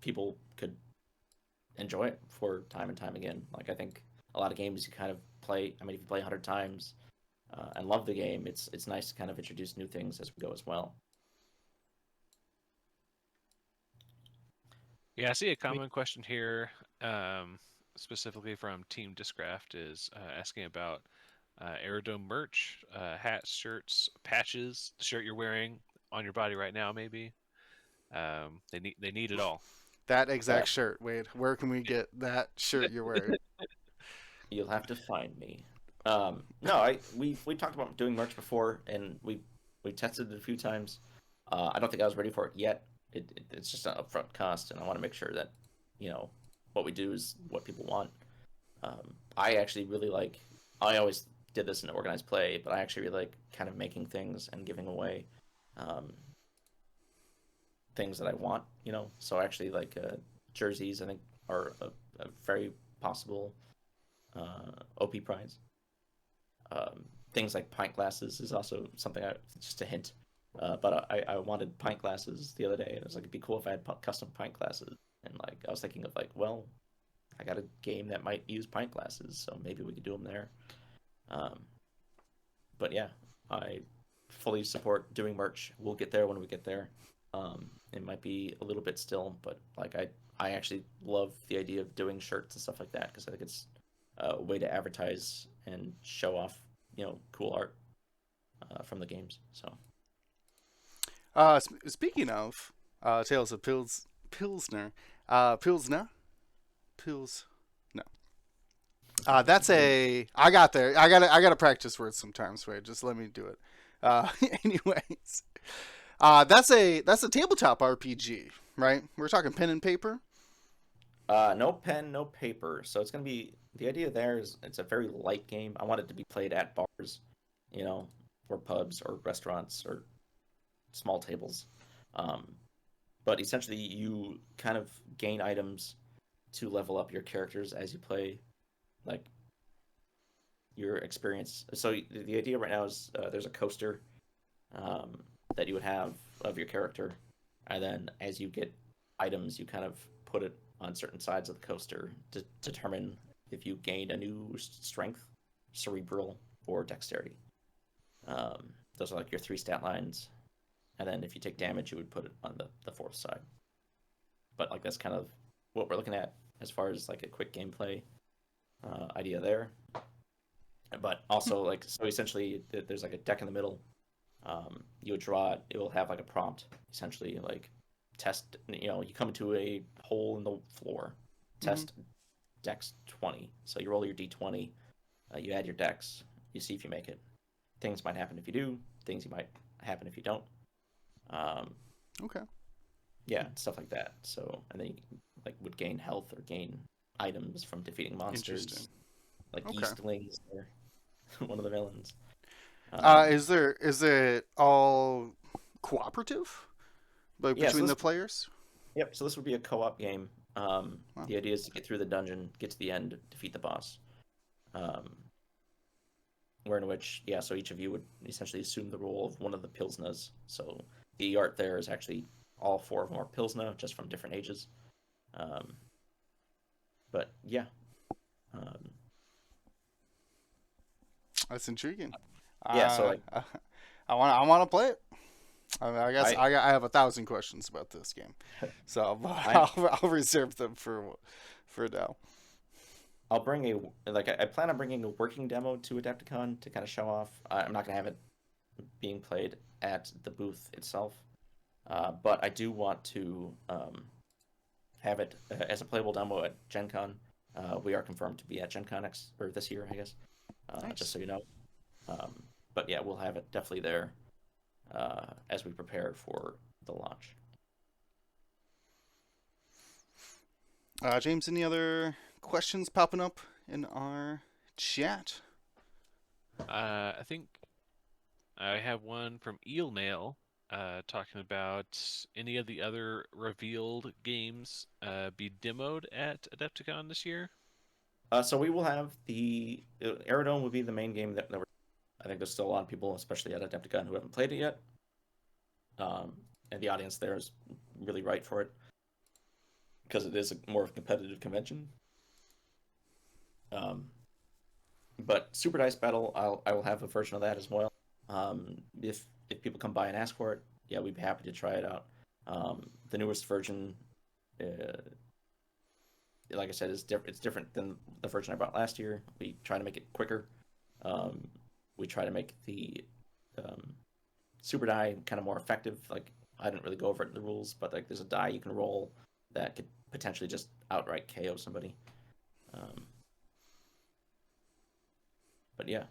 people could enjoy it for time and time again. Like, I think a lot of games you kind of play. I mean, if you play 100 times and love the game, it's nice to kind of introduce new things as we go as well. Yeah, I see a common question here, specifically from Team Discraft, is asking about Aerodome merch, hats, shirts, patches, the shirt you're wearing on your body right now, maybe. They need it all. That exact shirt, Wade. Where can we get that shirt you're wearing? You'll have to find me. No, we talked about doing merch before, and we tested it a few times. I don't think I was ready for it yet. It's just an upfront cost, and I want to make sure that what we do is what people want. I actually really like. I always did this in organized play, but I actually really like kind of making things and giving away things that I want. So I actually like jerseys. I think are a very possible OP prize. Things like pint glasses is also something. Just a hint. But I wanted pint glasses the other day, and it was like, it'd be cool if I had custom pint glasses. And like I was thinking of like, well, I got a game that might use pint glasses, so maybe we could do them there. But yeah, I fully support doing merch. We'll get there when we get there. It might be a little bit still, but like I actually love the idea of doing shirts and stuff like that, because I think it's a way to advertise and show off, cool art from the games. So. Speaking of Tales of Pilsner. That's a. I got there. I gotta practice words sometimes. Wait, just let me do it. Anyways, that's a tabletop RPG, right? We're talking pen and paper. No pen, no paper. So it's gonna be, the idea there is it's a very light game. I want it to be played at bars, or pubs or restaurants or small tables. But essentially you kind of gain items to level up your characters as you play, like your experience. So the idea right now is there's a coaster that you would have of your character, and then as you get items, you kind of put it on certain sides of the coaster to determine if you gain a new strength, cerebral, or dexterity. Those are like your 3 stat lines. And then if you take damage, you would put it on the 4th side. But like that's kind of what we're looking at as far as like a quick gameplay idea there. But also like, so essentially there's like a deck in the middle. You would draw it. It will have like a prompt, essentially like test. You come into a hole in the floor. Test dex 20. So you roll your d20. You add your dex. You see if you make it. Things might happen if you do. Things might happen if you don't. Okay. Yeah, stuff like that. So, and then you like would gain health or gain items from defeating monsters, like Eastlings or one of the villains. Is it all cooperative, like between the players? Yep. So this would be a co-op game. Wow. The idea is to get through the dungeon, get to the end, defeat the boss. Where in which, so each of you would essentially assume the role of one of the Pilsnas. So the art there is actually all 4 of them are Pilsna, just from different ages. But yeah. That's intriguing. Yeah, so like I want to play it. I mean, I guess I I have 1,000 questions about this game, so I I'll reserve them for now. I'll bring I plan on bringing a working demo to Adepticon to kind of show off. I'm not gonna have it being played at the booth itself, but I do want to have it as a playable demo at Gen Con. We are confirmed to be at Gen Con this year, I guess. Nice. Just so you know. But yeah, we'll have it definitely there as we prepare for the launch. James, any other questions popping up in our chat? I think I have one from Eelnail talking about any of the other revealed games be demoed at Adepticon this year. So we will have the Aerodome will be the main game that I think there's still a lot of people, especially at Adepticon, who haven't played it yet. And the audience there is really right for it because it is more of a competitive convention. But Super Dice Battle, I will have a version of that as well. If people come by and ask for it, yeah, we'd be happy to try it out. The newest version, like I said, it's different than the version I brought last year. We try to make it quicker. We try to make the super die kind of more effective. Like, I didn't really go over it in the rules, but like there's a die you can roll that could potentially just outright KO somebody. But yeah.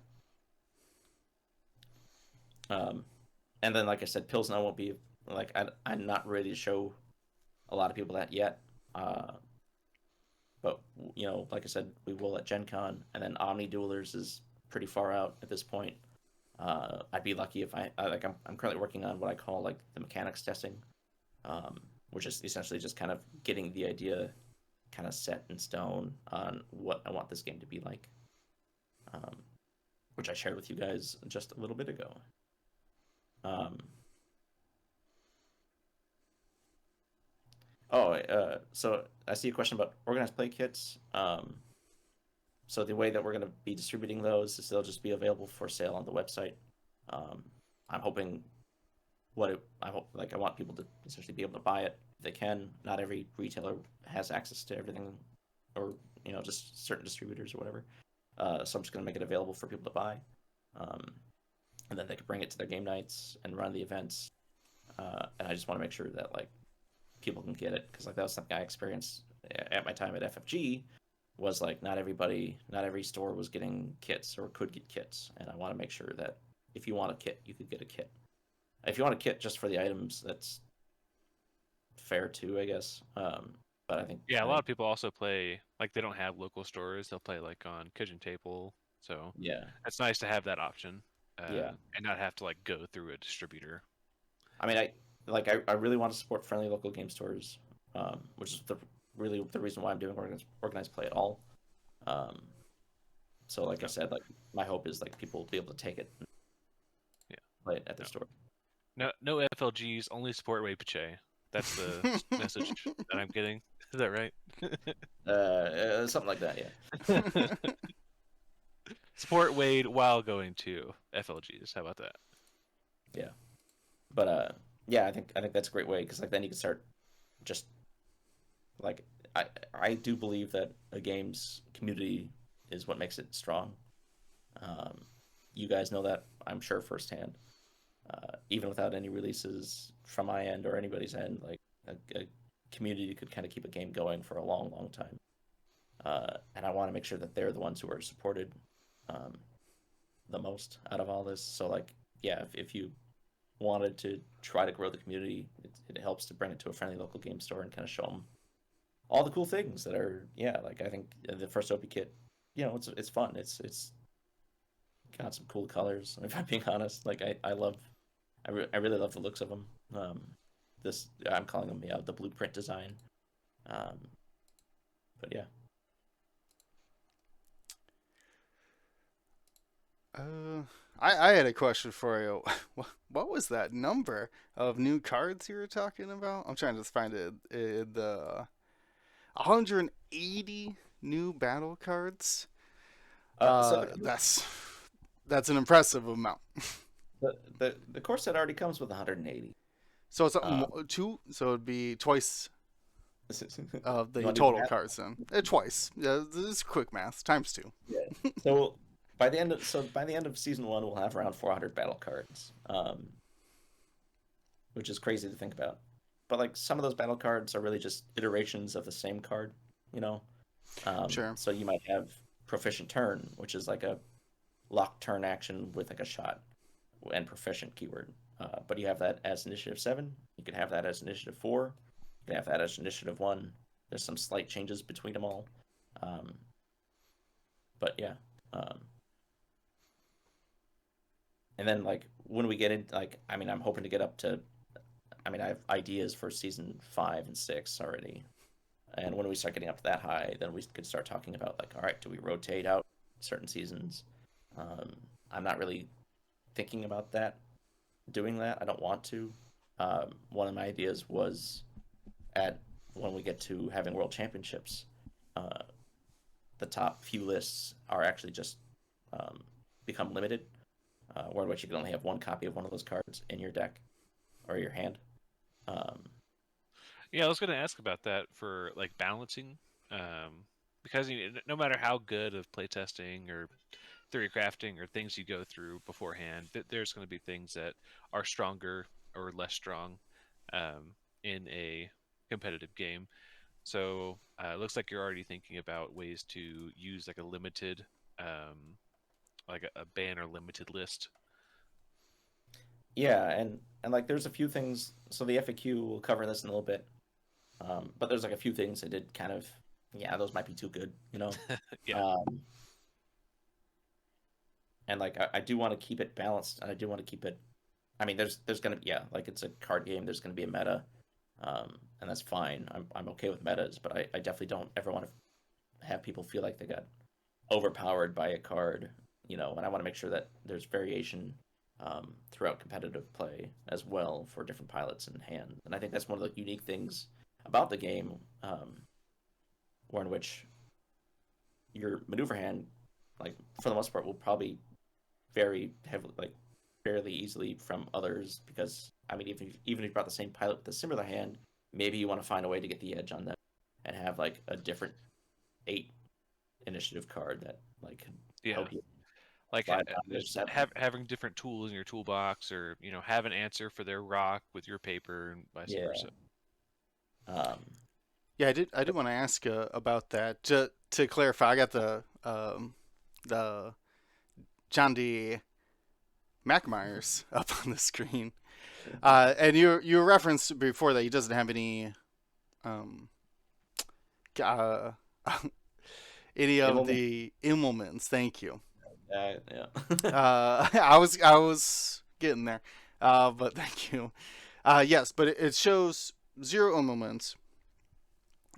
And then, like I said, Pilsner won't be like I'm not ready to show a lot of people that yet. But you know, like I said, we will at Gen Con, and then Omni Duelers is pretty far out at this point. I'd be lucky if I'm currently working on what I call like the mechanics testing, which is essentially just kind of getting the idea kind of set in stone on what I want this game to be like, which I shared with you guys just a little bit ago. So I see a question about organized play kits. So the way that we're going to be distributing those is they'll just be available for sale on the website. I'm hoping I want people to essentially be able to buy it if they can. Not every retailer has access to everything, or just certain distributors or whatever. So I'm just going to make it available for people to buy, and then they can bring it to their game nights and run the events. And I just want to make sure that like people can get it, because like that was something I experienced at my time at FFG. Was like not every store was getting kits or could get kits, and I want to make sure that if you want a kit, you could get a kit. If you want a kit just for the items, that's fair too, I guess. But I think a lot of people also play like they don't have local stores; they'll play like on Kitchen Table. So yeah, it's nice to have that option, yeah, and not have to like go through a distributor. I mean, I really want to support friendly local game stores, which is really the reason why I'm doing organized play at all. So like I said, like my hope is like people will be able to take it and play it at their store. No FLGs, only support Ray Pache. That's the message that I'm getting. Is that right? Something like that, yeah. Support Wade while going to FLGs. How about that? Yeah, but yeah, I think that's a great way, because like then you can start just like I do believe that a game's community is what makes it strong. You guys know that, I'm sure, firsthand. Even without any releases from my end or anybody's end, like a community could kind of keep a game going for a long, long time. And I want to make sure that they're the ones who are supported the most out of all this. So like, yeah, if you wanted to try to grow the community, it helps to bring it to a friendly local game store and kind of show them all the cool things that are, like I think the first OP kit, it's fun. It's got some cool colors. If I'm being honest, like I really love the looks of them. I'm calling them the blueprint design. But yeah. I had a question for you. What was that number of new cards you were talking about? I'm trying to find it. The 180 new battle cards. So That's an impressive amount. The core set already comes with 180. So it's Um, two. So it'd be twice of you the want to do the total math? cards then. Twice. Yeah, this is quick math. Times two. Yeah. So by the end of season one, we'll have around 400 battle cards, which is crazy to think about. But like some of those battle cards are really just iterations of the same card, you know. Sure. So you might have proficient turn, which is like a locked turn action with like a shot and proficient keyword. But you have that as initiative 7. You can have that as initiative 4. You can have that as initiative 1. There's some slight changes between them all. Um, but yeah. And then like when we get in, like I mean, I'm hoping to get up to. I mean, I have ideas for season 5 and 6 already. And when we start getting up to that high, then we could start talking about like, all right, do we rotate out certain seasons? I'm not really thinking about doing that. I don't want to. One of my ideas was at when we get to having world championships, uh, the top few lists are actually just become limited, where in which you can only have one copy of one of those cards in your deck or your hand. Um, Yeah, I was going to ask about that for like balancing, because no matter how good of playtesting or theory crafting or things you go through beforehand, there's going to be things that are stronger or less strong in a competitive game. So it looks like you're already thinking about ways to use like a limited, like a ban or limited list. yeah, and like there's a few things. So the FAQ will cover this in a little bit. But there's like a few things I did kind of, yeah, those might be too good, you know. Yeah, Um, and like I do want to keep it balanced, and I do want to keep it. I mean, there's gonna be, yeah, like it's a card game. There's gonna be a meta, and that's fine. I'm okay with metas, but I definitely don't ever want to have people feel like they got overpowered by a card, you know. And I want to make sure that there's variation throughout competitive play as well for different pilots and hands. And I think that's one of the unique things about the game, where in which your maneuver hand, like for the most part, will probably vary heavily, like fairly easily from others. Because I mean, even if you brought the same pilot with a similar hand, maybe you want to find a way to get the edge on them and have like a different 8 initiative card that like could yeah. help you Like slide down to 7. having different tools in your toolbox, or have an answer for their rock with your paper, and vice Yeah. versa. Um, Yeah, I did want to ask about that. To clarify, I got the John D. McMyers up on the screen, and you referenced before that he doesn't have any um, uh, any of Immelman. the Immelmans. Thank you. Yeah. I was getting there, but thank you. Yes, but it shows 0 Immelmans.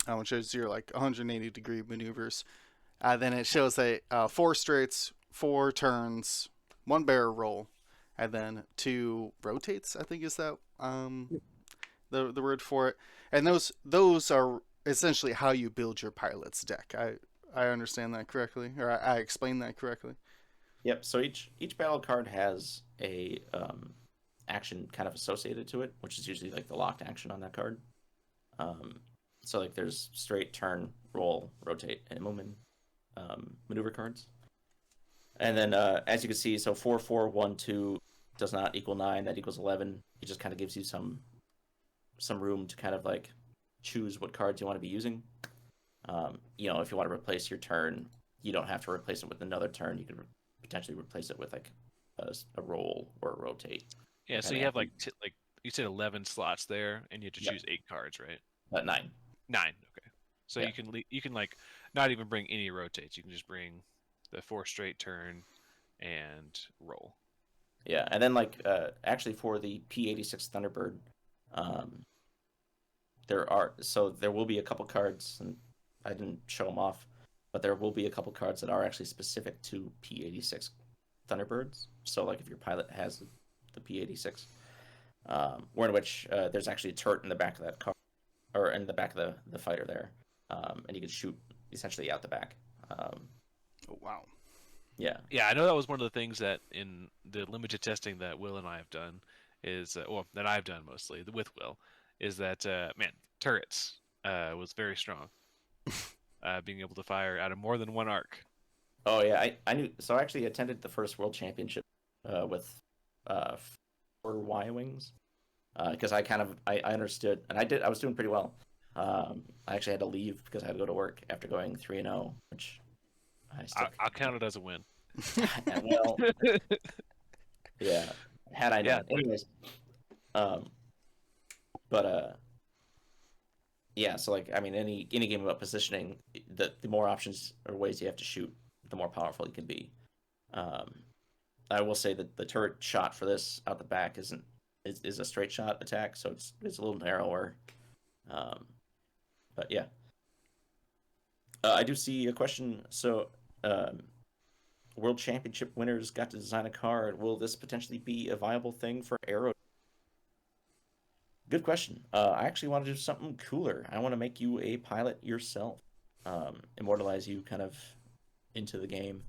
It shows 0 like 180-degree maneuvers. Then it shows 4 straights, 4 turns, 1 barrel roll, and then 2 rotates. I think is that the word for it. And those are essentially how you build your pilot's deck. I understand that correctly, or I explained that correctly. Yep. So each battle card has a action kind of associated to it, which is usually like the locked action on that card. So like there's straight, turn, roll, rotate, and movement maneuver cards. And then as you can see, so 4, 4, 1, 2 does not equal 9. That equals 11. It just kind of gives you some room to kind of like choose what cards you want to be using. You know, if you want to replace your turn, you don't have to replace it with another turn. You can potentially replace it with like a roll or a rotate. Yeah, so Kinda you have have like you said 11 slots there, and you have to Yep. choose 8 cards, right? 9. 9. Okay. So Yeah. you can like not even bring any rotates. You can just bring the 4 straight turn and roll. Yeah, and then like actually for the P86 Thunderbird, there will be a couple cards, and I didn't show them off, but there will be a couple cards that are actually specific to P86 Thunderbirds. So like if your pilot has the P86, where in which there's actually a turret in the back of that car, or in the back of the fighter there, and you can shoot essentially out the back. Oh wow. Yeah. Yeah, I know that was one of the things that in the limited testing that Will and I have done is, that I've done mostly with Will, is that man, turrets was very strong. Being able to fire out of more than one arc. Oh yeah, I knew. So I actually attended the first World Championship with 4Y-wings because I understood, and I was doing pretty well. I actually had to leave because I had to go to work after going 3-0, which I still I'll count it as a win. well, yeah. Had I Yeah, known, anyways. Um, but yeah. So like, I mean, any game about positioning, the more options or ways you have to shoot, the more powerful you can be. Um, I will say that the turret shot for this out the back is a straight shot attack, so it's a little narrower. Um, but yeah, I do see a question. So, World Championship winners got to design a card. Will this potentially be a viable thing for Aero? Good question. I actually want to do something cooler. I want to make you a pilot yourself, immortalize you kind of into the game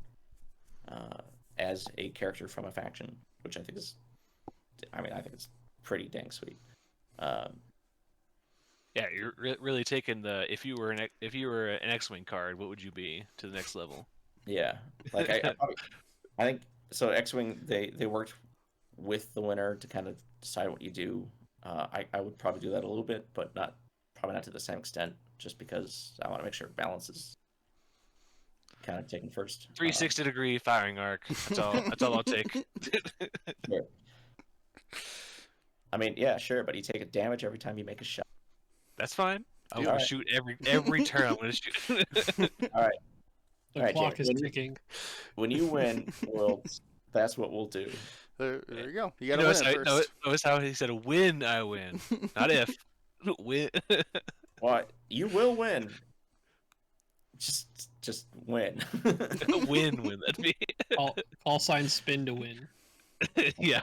as a character from a faction, which I think is, I mean, I think it's pretty dang sweet. yeah, you're really taking the if you were an X-wing card, what would you be to the next level? Yeah, like I think so. X-wing they worked with the winner to kind of decide what you do. I would probably do that a little bit, but probably not to the same extent, just because I want to make sure balance is kind of taken first. 360-degree firing arc. That's all. That's all I'll take. Sure. I mean, yeah, sure, but you take a damage every time you make a shot. That's fine. I'm Yeah. gonna Alright. shoot every turn. I'm gonna shoot. All right, The All right, clock Jamie, is ticking. when you win Worlds, that's what we'll do. There you go. You You gotta win it first. notice how he said, "Win, I win." Not if. Win. Well, you will win. Just win. Win. That'd be. Call sign spin to win. Yeah.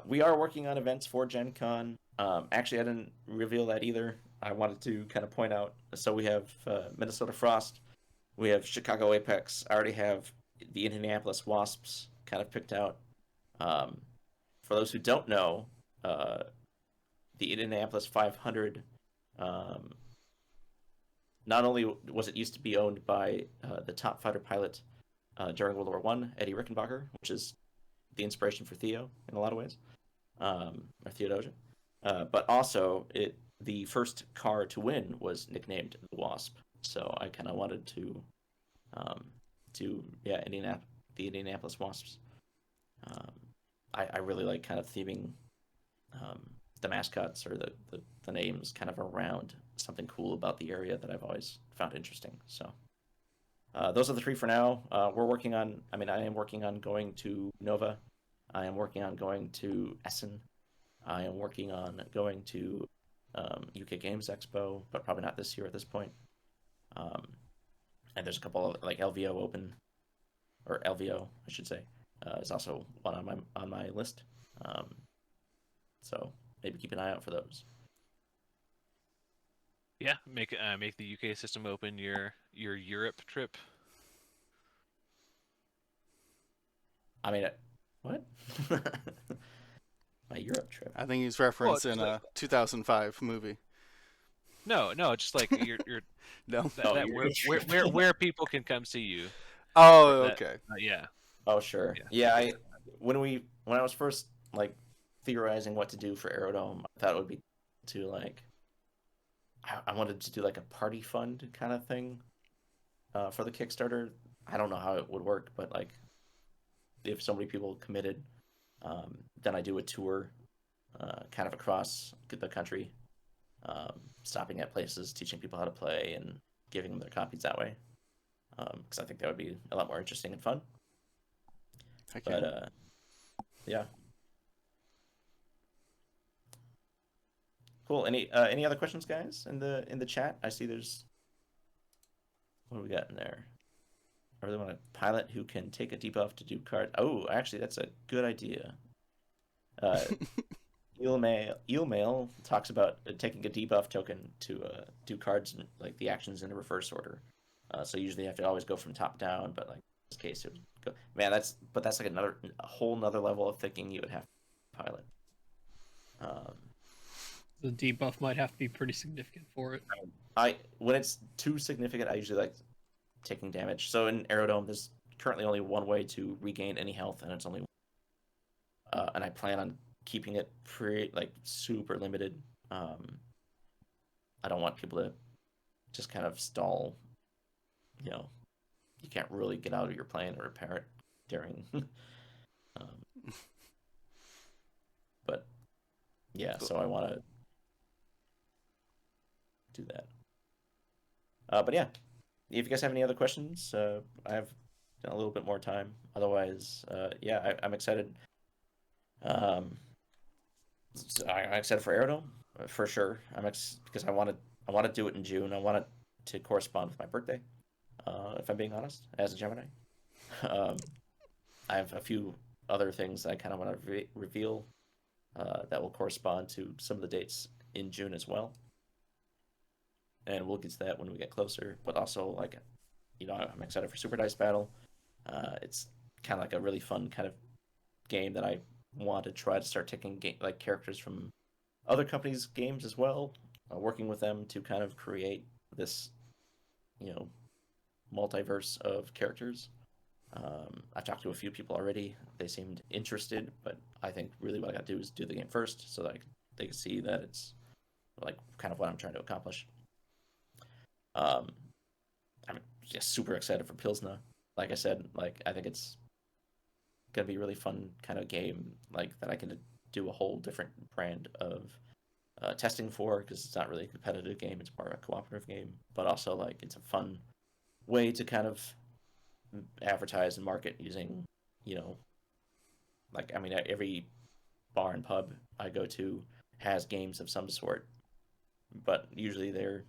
We are working on events for Gen Con. Actually, I didn't reveal that either. I wanted to kind of point out. So we have Minnesota Frost. We have Chicago Apex. I already have the Indianapolis Wasps kind of picked out. For those who don't know, the Indianapolis 500, not only was it used to be owned by the top fighter pilot during World War One, Eddie Rickenbacker, which is the inspiration for Theo in a lot of ways, or Theodosia. But also, the first car to win was nicknamed the Wasp. So I kind of wanted to the Indianapolis Wasps. I really like kind of theming the mascots or the names kind of around something cool about the area that I've always found interesting. So those are the three for now. We're working on. I mean, I am working on going to Nova. I am working on going to Essen. I am working on going to UK Games Expo, but probably not this year at this point. And there's a couple of like LVO Open, or LVO, I should say, is also one on my list. So maybe keep an eye out for those. Yeah. Make the UK system open your Europe trip. I mean, what? My Europe trip. I think he's referencing a 2005 movie. No, just like you're No. where people can come see you. Oh, That- okay. Yeah. Oh, sure. Yeah. Yeah, when I was first like theorizing what to do for Aerodome, I thought it would be to like I wanted to do like a party fund kind of thing for the Kickstarter. I don't know how it would work, but like if so many people committed, then I do a tour kind of across the country, stopping at places, teaching people how to play, and giving them their copies that way. Because I think that would be a lot more interesting and fun. But yeah. Cool. Any other questions, guys, in the chat? I see there's what do we got in there? I really want a pilot who can take a debuff to do cards. Oh, actually, that's a good idea. Eelmail talks about taking a debuff token to do cards and like the actions in a reverse order. So usually you have to always go from top down, but like in this case, it would go. Man, that's like a whole nother level of thinking you would have to pilot. The debuff might have to be pretty significant for it. When it's too significant, I usually like taking damage. So in Aerodome, there's currently only one way to regain any health, and it's only and I plan on keeping it super limited. I don't want people to just kind of stall. You know, you can't really get out of your plane or repair it during. But yeah, so I want to do that. But yeah, if you guys have any other questions, I have a little bit more time. Otherwise, yeah, I'm excited. I'm excited for Aerodome for sure. Because I want to do it in June. I want it to correspond with my birthday. If I'm being honest, as a Gemini, I have a few other things I kind of want to reveal that will correspond to some of the dates in June as well. And we'll get to that when we get closer. But also, like, I'm excited for Super Dice Battle. It's kind of like a really fun kind of game that I want to try to start taking characters from other companies' games as well, working with them to kind of create this, multiverse of characters. I've talked to a few people already. They seemed interested, but I think really what I got to do is do the game first so that they can see that it's like kind of what I'm trying to accomplish. I'm just super excited for Pilsner. Like I said, I think it's gonna be a really fun kind of game, that I can do a whole different brand of testing for, because it's not really a competitive game; it's more of a cooperative game. But also, it's a fun way to kind of advertise and market using, every bar and pub I go to has games of some sort, but usually they're,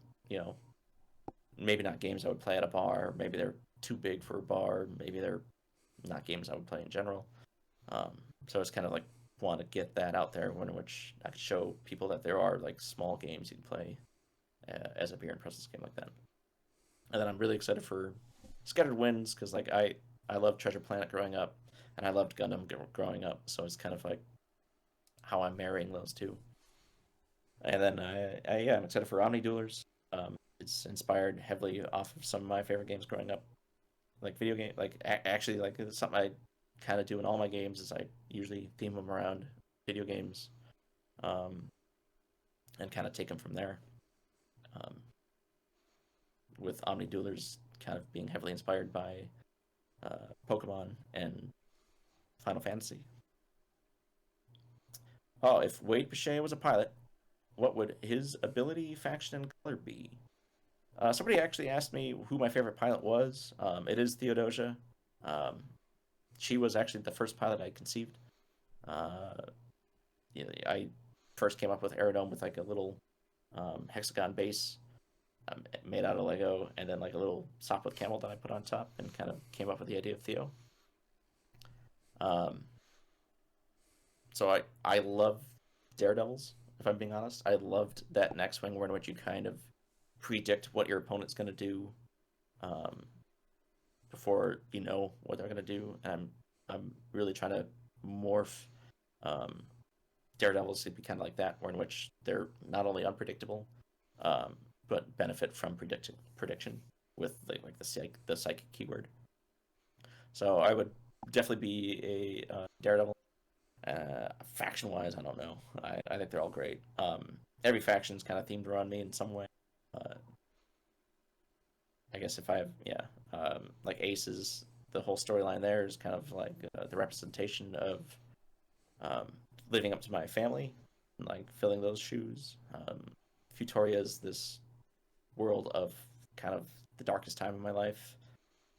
maybe not games I would play at a bar. Maybe they're too big for a bar. Maybe they're not games I would play in general. So it's kind of want to get that out there, in which I could show people that there are small games you can play as a beer and pretzels game like that. And then I'm really excited for Scattered Winds, because I loved Treasure Planet growing up, and I loved Gundam growing up. So it's kind of how I'm marrying those two. And then I'm excited for Omni Duelers. It's inspired heavily off of some of my favorite games growing up, video game. Actually, it's something I kind of do in all my games, is I usually theme them around video games, and kind of take them from there. With Omni Duelers kind of being heavily inspired by Pokemon and Final Fantasy. Oh, if Wade Pichet was a pilot, what would his ability, faction, and color be? Somebody actually asked me who my favorite pilot was. It is Theodosia. She was actually the first pilot I conceived. I first came up with Aerodome with a little hexagon base made out of Lego, and then a little sock with camel that I put on top, and kind of came up with the idea of Theo. So I love Daredevils, if I'm being honest. I loved that next wing, in which you kind of predict what your opponent's going to do before you know what they're going to do. And I'm really trying to morph Daredevils to be kind of like that, in which they're not only unpredictable, but benefit from prediction with the psychic keyword. So I would definitely be a Daredevil. Faction wise, I don't know. I think they're all great. Every faction's kind of themed around me in some way. I guess if I have Aces, the whole storyline there is kind of the representation of living up to my family, and filling those shoes. Futoria is this world of kind of the darkest time in my life,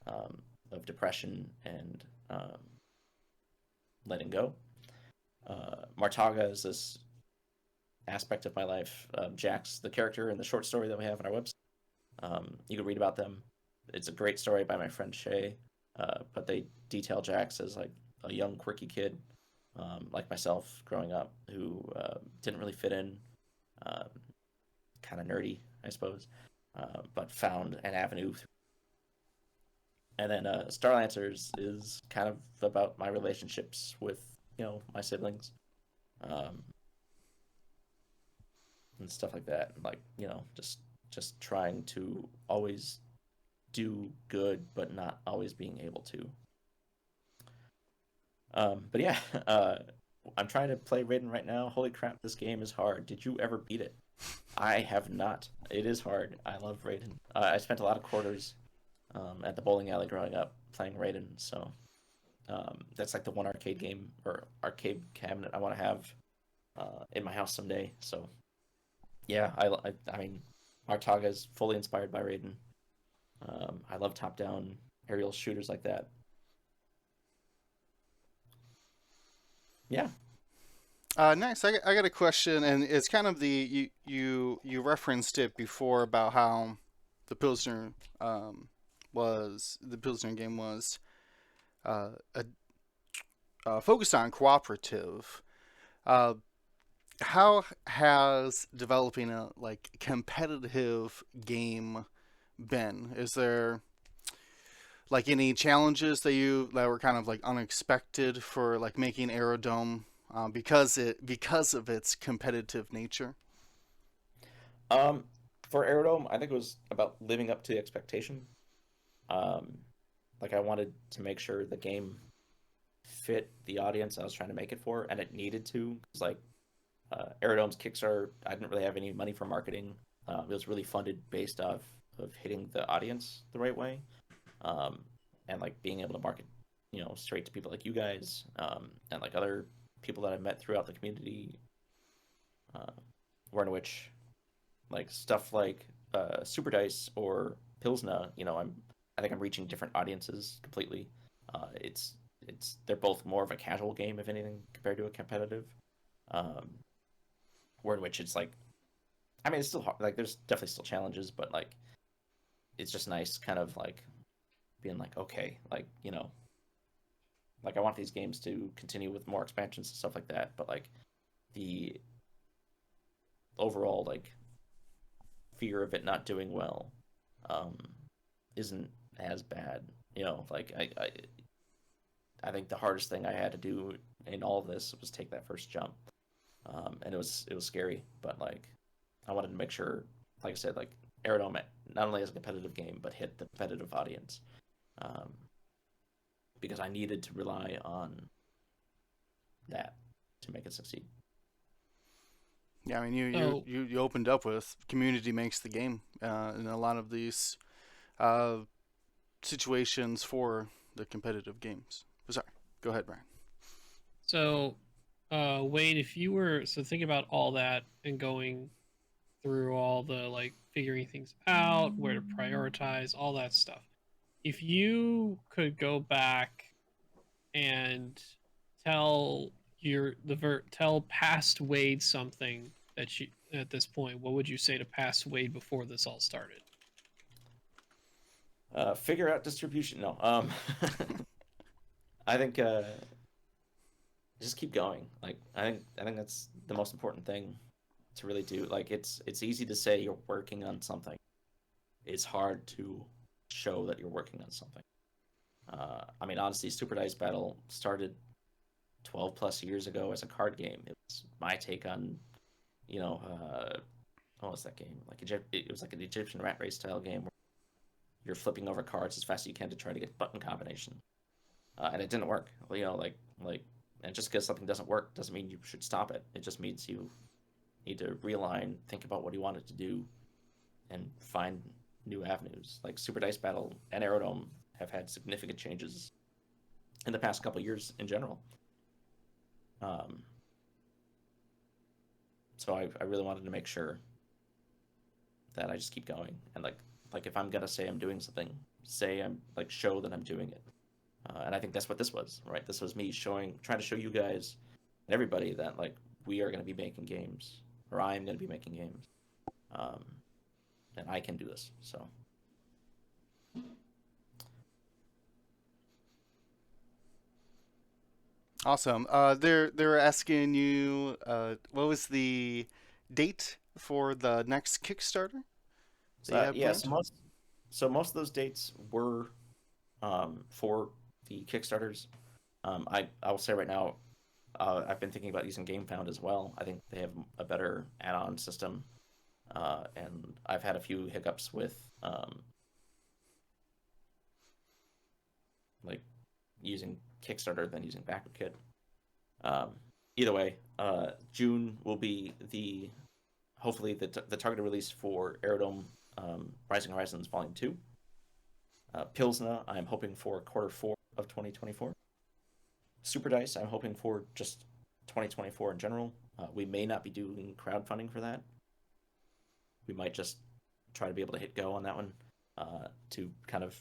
of depression and letting go. Martaga is this aspect of my life. Jax, the character in the short story that we have on our website. You can read about them. It's a great story by my friend Shay, but they detail Jax as a young, quirky kid, like myself growing up, who didn't really fit in, kind of nerdy, I suppose, but found an avenue And then Starlancers is kind of about my relationships with, my siblings, um, and stuff like that. Like, just trying to always do good, but not always being able to. But yeah, I'm trying to play Raiden right now. Holy crap, this game is hard. Did you ever beat it? I have not. It is hard. I love Raiden. I spent a lot of quarters at the bowling alley growing up playing Raiden, so that's like the one arcade game or arcade cabinet I want to have in my house someday. So yeah, I mean, Artaga is fully inspired by Raiden. I love top-down aerial shooters like that. Yeah. Next, I got a question, and it's kind of you referenced it before about how the Pilsner the Pilsner game was focused on cooperative. Uh, how has developing a like competitive game been? Is there like any challenges that were kind of like unexpected for like making Aerodome because of its competitive nature? Um, for Aerodome, I think it was about living up to the expectation. Um, like I wanted to make sure the game fit the audience I was trying to make it for, and it needed to. Because like Aerodome's Kickstarter, I didn't really have any money for marketing. It was really funded based off of hitting the audience the right way, um, and like being able to market, straight to people like you guys, and like other people that I've met throughout the community. Uh, were in which like stuff like Super Dice or Pilsna, I think I'm reaching different audiences completely. It's they're both more of a casual game, if anything, compared to a competitive. Um, where in which it's like, I mean, it's still hard. Like, there's definitely still challenges, but like, it's just nice, kind of like being like, okay, like like I want these games to continue with more expansions and stuff like that, but like the overall like fear of it not doing well um, isn't as bad. Like I think the hardest thing I had to do in all of this was take that first jump, and it was scary. But like I wanted to make sure, like I said, like Aerodome not only as a competitive game but hit the competitive audience, um, because I needed to rely on that to make it succeed. Yeah, I mean, So, you opened up with community makes the game in a lot of these uh, situations for the competitive games. Sorry, go ahead, Brian. so, Wade, if you were so think about all that and going through all the like figuring things out, where to prioritize, all that stuff. If you could go back and tell tell past Wade something that you at this point, what would you say to past Wade before this all started? Figure out distribution. No, I think just keep going. Like I think that's the most important thing to really do. Like it's easy to say you're working on something. It's hard to show that you're working on something. I mean, honestly, Super Dice Battle started 12 plus years ago as a card game. It was my take on, what was that game? Like it was like an Egyptian rat race style game where you're flipping over cards as fast as you can to try to get button combination, and it didn't work. And just because something doesn't work doesn't mean you should stop it. It just means you need to realign, think about what you wanted to do, and find new avenues. Like Super Dice Battle and Aerodome have had significant changes in the past couple years in general. Um, so I really wanted to make sure that I just keep going, and like if I'm gonna say I'm doing something, say I'm like show that I'm doing it. And I think that's what this was, right? This was me trying to show you guys and everybody that like we are going to be making games, or I'm going to be making games, um, and I can do this. So Awesome. They're asking you what was the date for the next Kickstarter that you have yeah, planned? most of those dates were for the Kickstarters. I will say right now, I've been thinking about using GameFound as well. I think they have a better add-on system, and I've had a few hiccups with like using Kickstarter than using BackupKit. Either way, June will be hopefully the targeted release for Aerodome Rising Horizons Volume 2. Pilsner, I'm hoping for Q4 of 2024. Super Dice, I'm hoping for just 2024 in general. We may not be doing crowdfunding for that. We might just try to be able to hit go on that one to kind of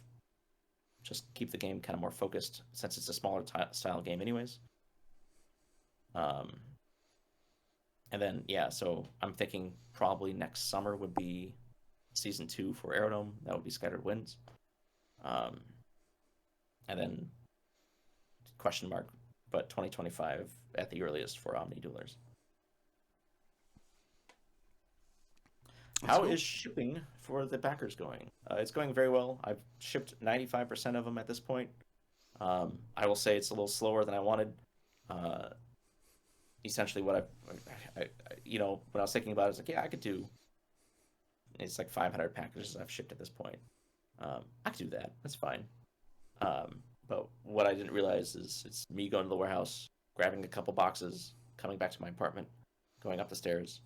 just keep the game kind of more focused, since it's a smaller style game anyways. And then, yeah, so I'm thinking probably next summer would be Season 2 for Aerodome. That would be Scattered Winds. And then, question mark, but 2025 at the earliest for Omni Duelers. How is shipping for the backers going? It's going very well. I've shipped 95% of them at this point. I will say it's a little slower than I wanted. Essentially, what I when I was thinking about it, I was like, yeah, I could do. It's like 500 packages I've shipped at this point. I could do that. That's fine. But what I didn't realize is it's me going to the warehouse, grabbing a couple boxes, coming back to my apartment, going up the stairs,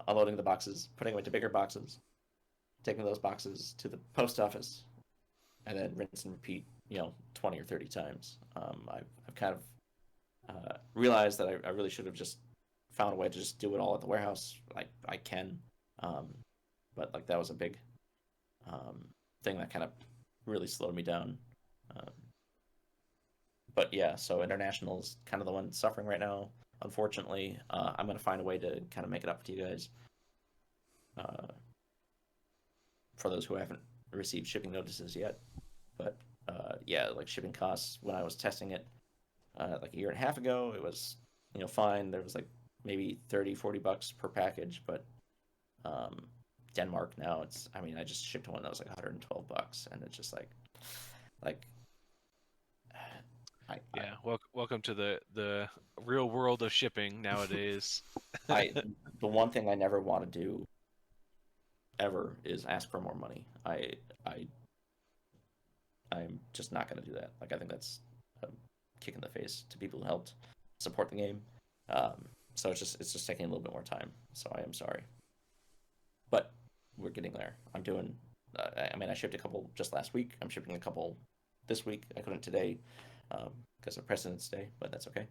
unloading the boxes, putting them into bigger boxes, taking those boxes to the post office, and then rinse and repeat, 20 or 30 times. I've kind of realized that I really should have just found a way to just do it all at the warehouse. I can, but like that was a big thing that kind of really slowed me down. But yeah, so international is kind of the one suffering right now. Unfortunately, I'm going to find a way to kind of make it up to you guys. For those who haven't received shipping notices yet. But yeah, like shipping costs, when I was testing it like a year and a half ago, it was, fine. There was like maybe $30-$40 per package, but Denmark now I just shipped one that was like $112, and it's just like yeah, welcome to the real world of shipping nowadays. The one thing I never want to do ever is ask for more money. I'm just not going to do that. Like, I think that's a kick in the face to people who helped support the game. So it's just taking a little bit more time. So I am sorry, but we're getting there. I'm doing. I shipped a couple just last week. I'm shipping a couple this week. I couldn't today because of President's Day, but that's okay.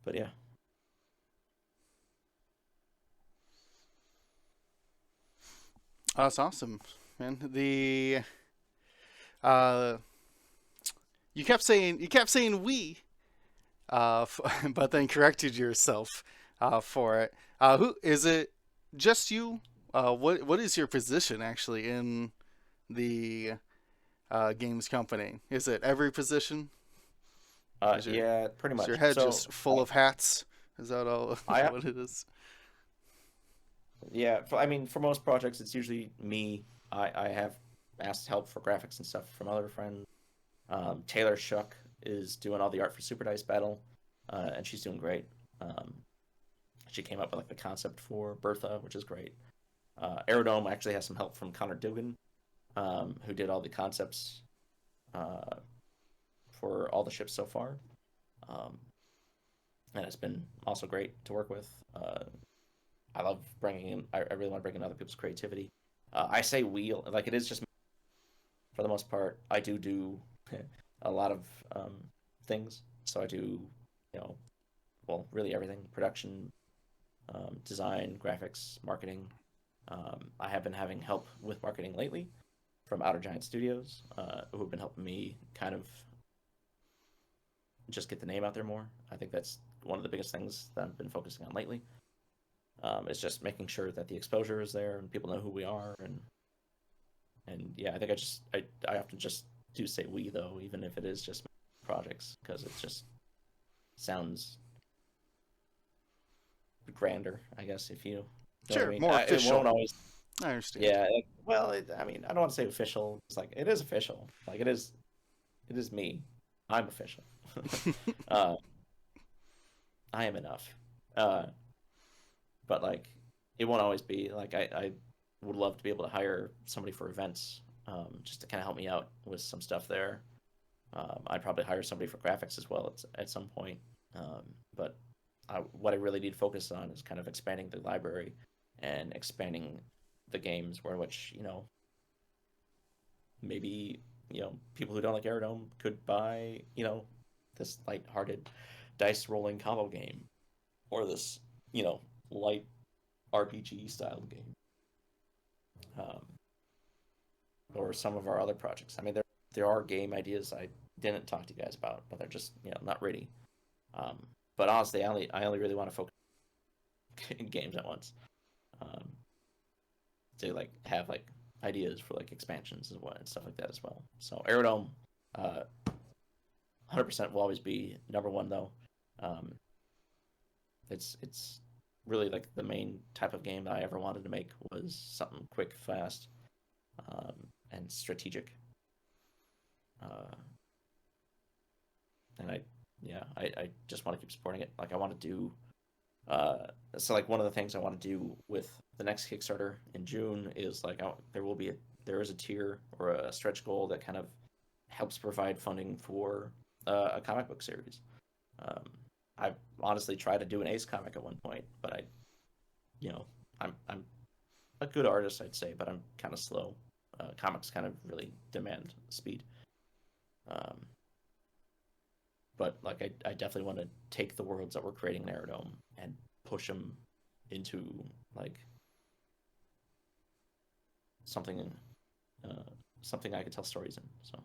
But yeah. That's awesome, man. You kept saying we, but then corrected yourself for it. Who is it? Just you? What is your position actually in the games company? Is it every position? Yeah, pretty much. Is your head So, just full of hats? Is that all? What it is? Yeah, for most projects, it's usually me. I have asked help for graphics and stuff from other friends. Taylor Shuck is doing all the art for Super Dice Battle, and she's doing great. She came up with like the concept for Bertha, which is great. Aerodome actually has some help from Connor Dugan, who did all the concepts for all the ships so far. And it's been also great to work with. I love bringing in. I really want to bring in other people's creativity. I say we, like it is just for the most part. I do a lot of things. So I do, really everything: production, design, graphics, marketing. I have been having help with marketing lately from Outer Giant Studios, who have been helping me kind of just get the name out there more. I think that's one of the biggest things that I've been focusing on lately. It's just making sure that the exposure is there and people know who we are, and yeah, I think I often just do say we though, even if it is just projects, because it just sounds grander, I guess, if you know Sure, what I mean. more official. It won't always. I understand. Yeah, I don't want to say official. It's like it is official. Like it is. It is me. I'm official. uh, I am enough. But like, it won't always be like I would love to be able to hire somebody for events, just to kind of help me out with some stuff there. I'd probably hire somebody for graphics as well at some point. But what I really need to focus on is kind of expanding the library and expanding the games where which, maybe, people who don't like Aerodome could buy, this light-hearted dice rolling combo game or this, light RPG style game. Or some of our other projects. I mean, there are game ideas I didn't talk to you guys about, but they're just not ready. But honestly, I only really want to focus in games at once. To have ideas for expansions and stuff like that as well. So Aerodome, 100% will always be number one though. It's really the main type of game that I ever wanted to make was something quick, fast, and strategic. And I just want to keep supporting it. I want to do. So one of the things I want to do with the next Kickstarter in June is there is a tier or a stretch goal that kind of helps provide funding for a comic book series. I honestly tried to do an Ace comic at one point, but I'm a good artist, I'd say, but I'm kind of slow. Comics kind of really demand speed. But I definitely want to take the worlds that we're creating in Aerodome and push them into something I could tell stories in. So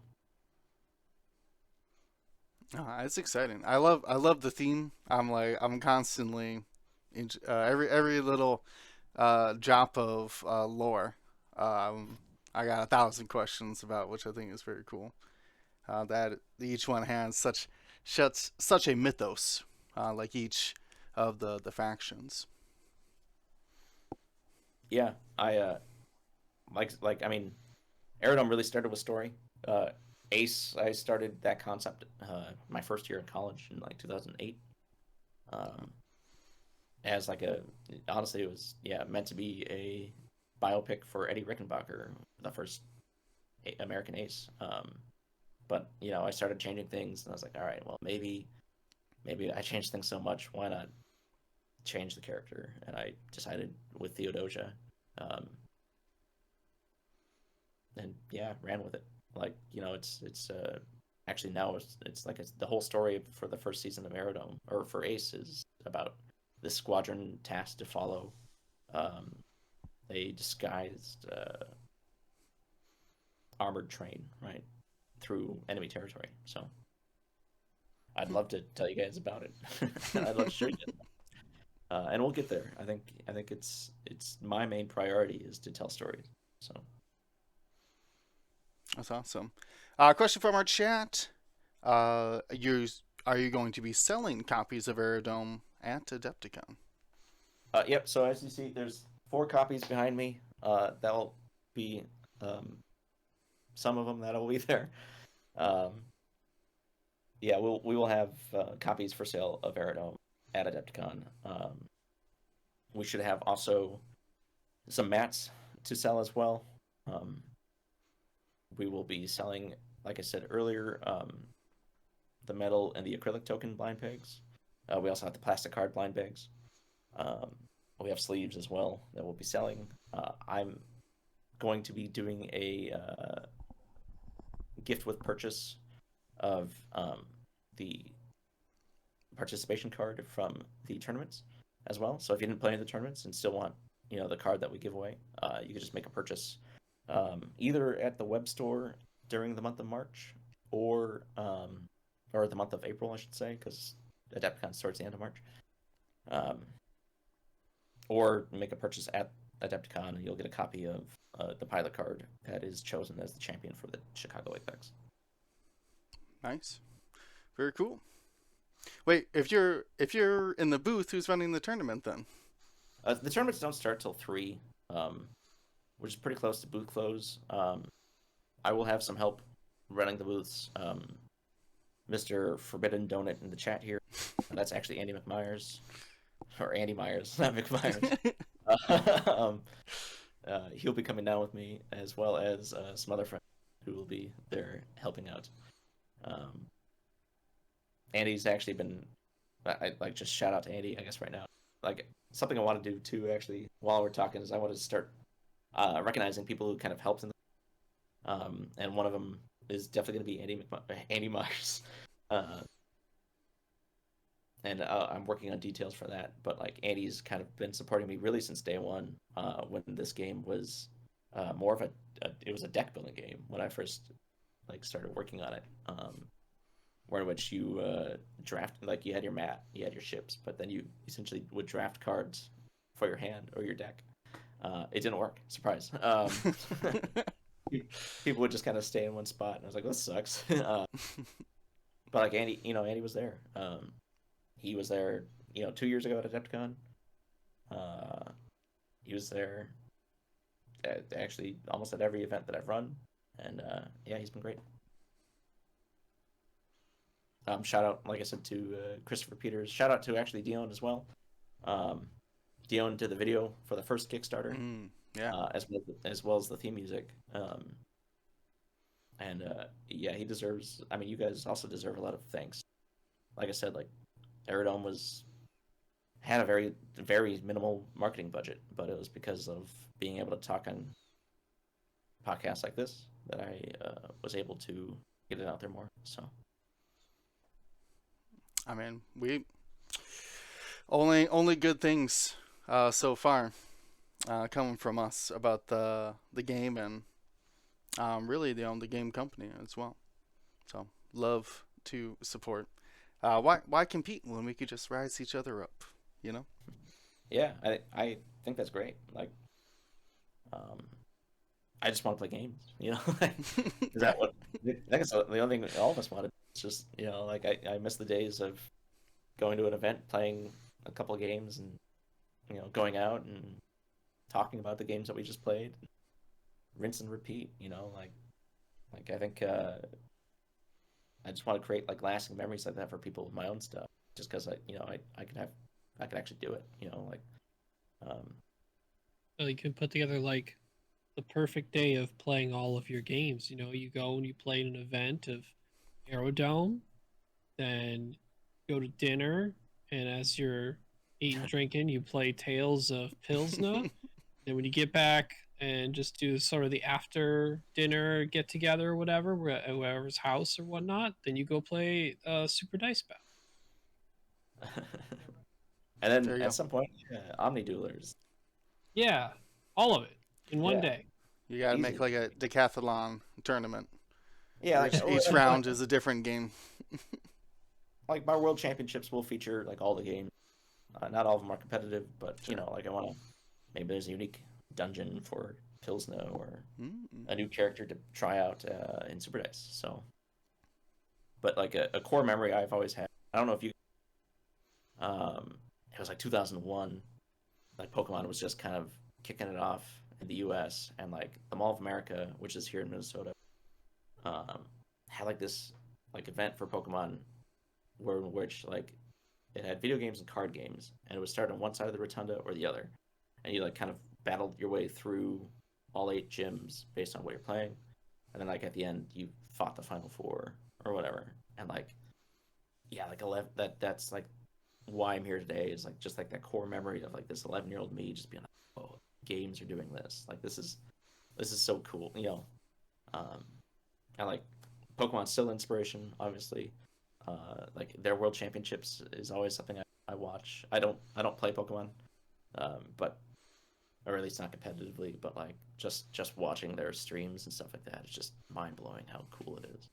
it's exciting. I love the theme. I'm constantly every little drop of lore. I got 1,000 questions about, which I think is very cool. That each one has such a mythos, like each of the factions. Yeah, I I mean, Aerodome really started with story. Ace, I started that concept my first year in college in 2008. As honestly, it was meant to be a biopic for Eddie Rickenbacker, the first American Ace. But I started changing things, and I was like, all right, well, maybe I changed things so much, why not change the character? And I decided with Theodosia, and ran with it. It's actually now it's the whole story for the first season of Aerodome, or for Ace, is about this squadron tasked to follow a disguised armored train, right, through enemy territory. So I'd love to tell you guys about it. I'd love to show you guys. And we'll get there. I think it's my main priority is to tell stories. So that's awesome. Question from our chat. Are you going to be selling copies of Aerodome at Adepticon? Yep. So as you see, there's 4 copies behind me. That'll be some of them that'll be there. We will have copies for sale of Aerodome at Adepticon. We should have also some mats to sell as well. We will be selling, like I said earlier, the metal and the acrylic token blind pegs. We also have the plastic card blind pegs. We have sleeves as well that we'll be selling. I'm going to be doing a gift with purchase of the participation card from the tournaments as well. So if you didn't play in the tournaments and still want the card that we give away, you can just make a purchase either at the web store during the month of March or the month of April, I should say, because Adepticon starts the end of March. Or make a purchase at Adepticon and you'll get a copy of the pilot card that is chosen as the champion for the Chicago Apex. Nice. Very cool. Wait, if you're in the booth, who's running the tournament then? The tournaments don't start till 3, which is pretty close to booth close. I will have some help running the booths. Mr. Forbidden Donut in the chat here. That's actually Andy McMyers, or Andy Myers, not McMyers. He'll be coming down with me, as well as some other friends who will be there helping out. Andy's actually been, I like just shout out to Andy, I guess right now. Like something I want to do too, actually, while we're talking, is I want to start recognizing people who kind of helped in. And one of them is definitely going to be Andy Myers. And I'm working on details for that. But like Andy's kind of been supporting me really since day one. When this game was more of it was a deck building game when I first like started working on it. Where in which you draft, like you had your mat, you had your ships, but then you essentially would draft cards for your hand or your deck. It didn't work. Surprise. People would just kind of stay in one spot, and I was like, "This sucks." But like Andy, Andy was there. He was there, 2 years ago at Adepticon. He was there actually almost at every event that I've run, and yeah, he's been great. Shout out, like I said, to Christopher Peters. Shout out to actually Dion as well. Dion did the video for the first Kickstarter, as well as the theme music. And yeah, he deserves. I mean, you guys also deserve a lot of thanks. Like I said, like Aerodome had a very, very minimal marketing budget, but it was because of being able to talk on podcasts like this that I was able to get it out there more. So. I mean, we only good things so far coming from us about the game and really the game company as well. So love to support. Why compete when we could just rise each other up? Yeah, I think that's great. Like, I just want to play games. Is that what? I think it's the only thing all of us wanted. It's just like I miss the days of going to an event, playing a couple of games, and going out and talking about the games that we just played, rinse and repeat. Like I think I just want to create like lasting memories like that for people with my own stuff. Just because I could actually do it. You can put together like the perfect day of playing all of your games. You go and you play in an event of Aerodome, then go to dinner, and as you're eating drinking, you play Tales of Pilsner. Then when you get back and just do sort of the after dinner get together or whatever, whoever's house or whatnot, then you go play Super Dice Battle. And then at some point, Omni Duelers. Yeah, all of it in one day. You gotta make like a decathlon tournament. Yeah, each round is a different game. Like my World Championships will feature like all the games. Not all of them are competitive, but Sure. Like I want to. Maybe there's a unique dungeon for Pilsner or a new character to try out in Super Dice. So, but like a core memory I've always had. I don't know if you. It was like 2001. Like Pokemon was just kind of kicking it off in the U.S. and like the Mall of America, which is here in Minnesota, had like this like event for Pokemon, which like it had video games and card games, and it would start on one side of the rotunda or the other, and you like kind of battled your way through all 8 gyms based on what you're playing, and then like at the end you fought the final 4 or whatever, and like like 11 that's like why I'm here today is like just like that core memory of like this 11-year-old me just being like, oh, games are doing this, like this is so cool, and like Pokemon's still inspiration, obviously. Like their World Championships is always something I watch. I don't play Pokemon, but or at least not competitively. But like just watching their streams and stuff like that is just mind blowing how cool it is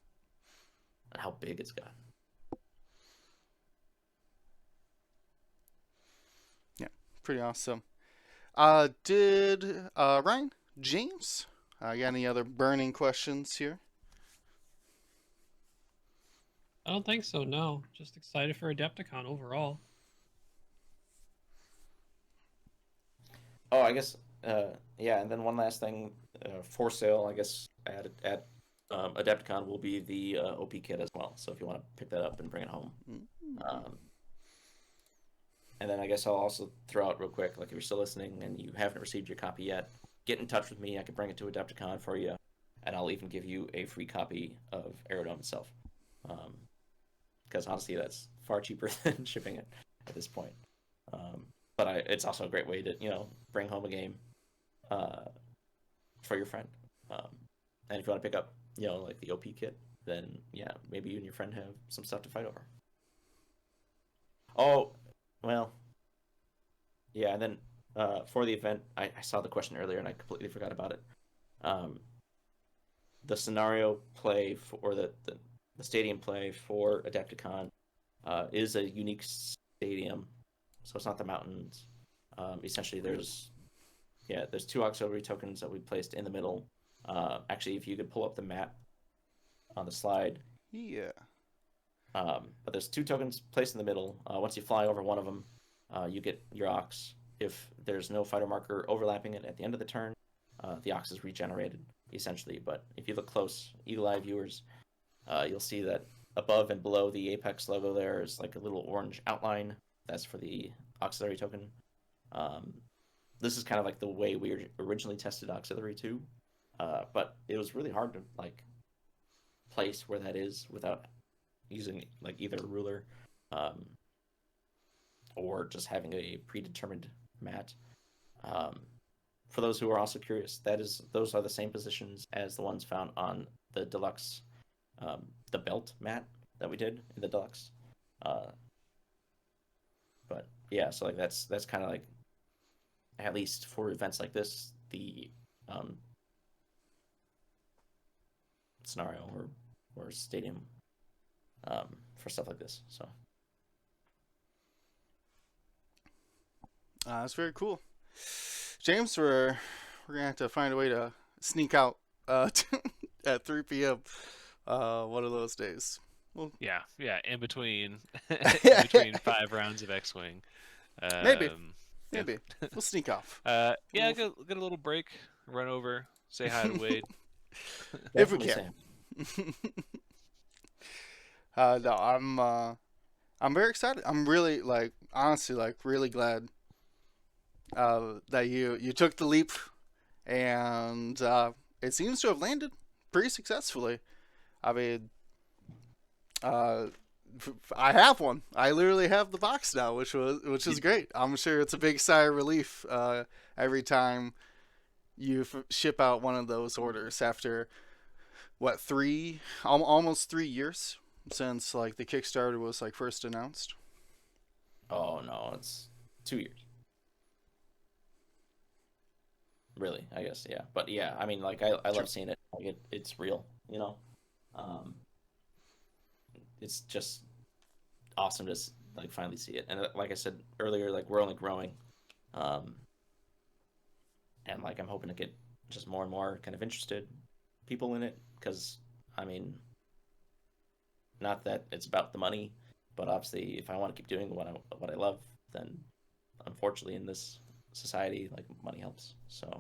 and how big it's gotten. Yeah, pretty awesome. Did Ryan, James, got any other burning questions here? I don't think so, no. Just excited for Adepticon overall. Oh, I guess, yeah, and then one last thing, for sale, I guess, at Adepticon will be the OP kit as well. So if you want to pick that up and bring it home. And then I guess I'll also throw out real quick, like if you're still listening and you haven't received your copy yet, get in touch with me. I can bring it to Adepticon for you, and I'll even give you a free copy of Aerodome itself. Because honestly, that's far cheaper than shipping it at this point. But it's also a great way to, bring home a game for your friend. And if you want to pick up, like the OP kit, then yeah, maybe you and your friend have some stuff to fight over. Oh, well, yeah, and then for the event, I saw the question earlier and I completely forgot about it. The scenario play or the stadium play for Adepticon is a unique stadium, so it's not the mountains. Essentially, there's 2 auxiliary tokens that we placed in the middle. Actually, if you could pull up the map on the slide. Yeah. But there's 2 tokens placed in the middle. Once you fly over one of them, you get your ox. If there's no fighter marker overlapping it at the end of the turn, the ox is regenerated, essentially. But if you look close, Eagle Eye viewers, you'll see that above and below the Apex logo there is like a little orange outline. That's for the auxiliary token. This is kind of like the way we originally tested auxiliary 2, but it was really hard to place where that is without using either a ruler or just having a predetermined mat. For those who are also curious, those are the same positions as the ones found on the deluxe, the belt mat that we did in the deluxe. But yeah, so that's kind of at least for events like this, the scenario or stadium for stuff like this. So That's very cool. James, we're gonna have to find a way to sneak out at 3 p.m. One of those days. Well, Yeah, in between 5 rounds of X-Wing. Maybe. Yeah. Maybe we'll sneak off get a little break, run over, say hi to Wade. if we definitely can. same. No, I'm very excited. I'm really honestly really glad that you took the leap, and it seems to have landed pretty successfully. I mean, I have one. I literally have the box now, which is great. I'm sure it's a big sigh of relief every time you ship out one of those orders after what almost 3 years since the Kickstarter was first announced. Oh no, it's 2 years. Really, I guess, yeah. But yeah, I mean, I love seeing it. It's real, It's just awesome to finally see it. And like I said earlier, we're only growing, and I'm hoping to get just more and more kind of interested people in it, because I mean, not that it's about the money, but obviously if I want to keep doing what I love, then unfortunately in this society, money helps. So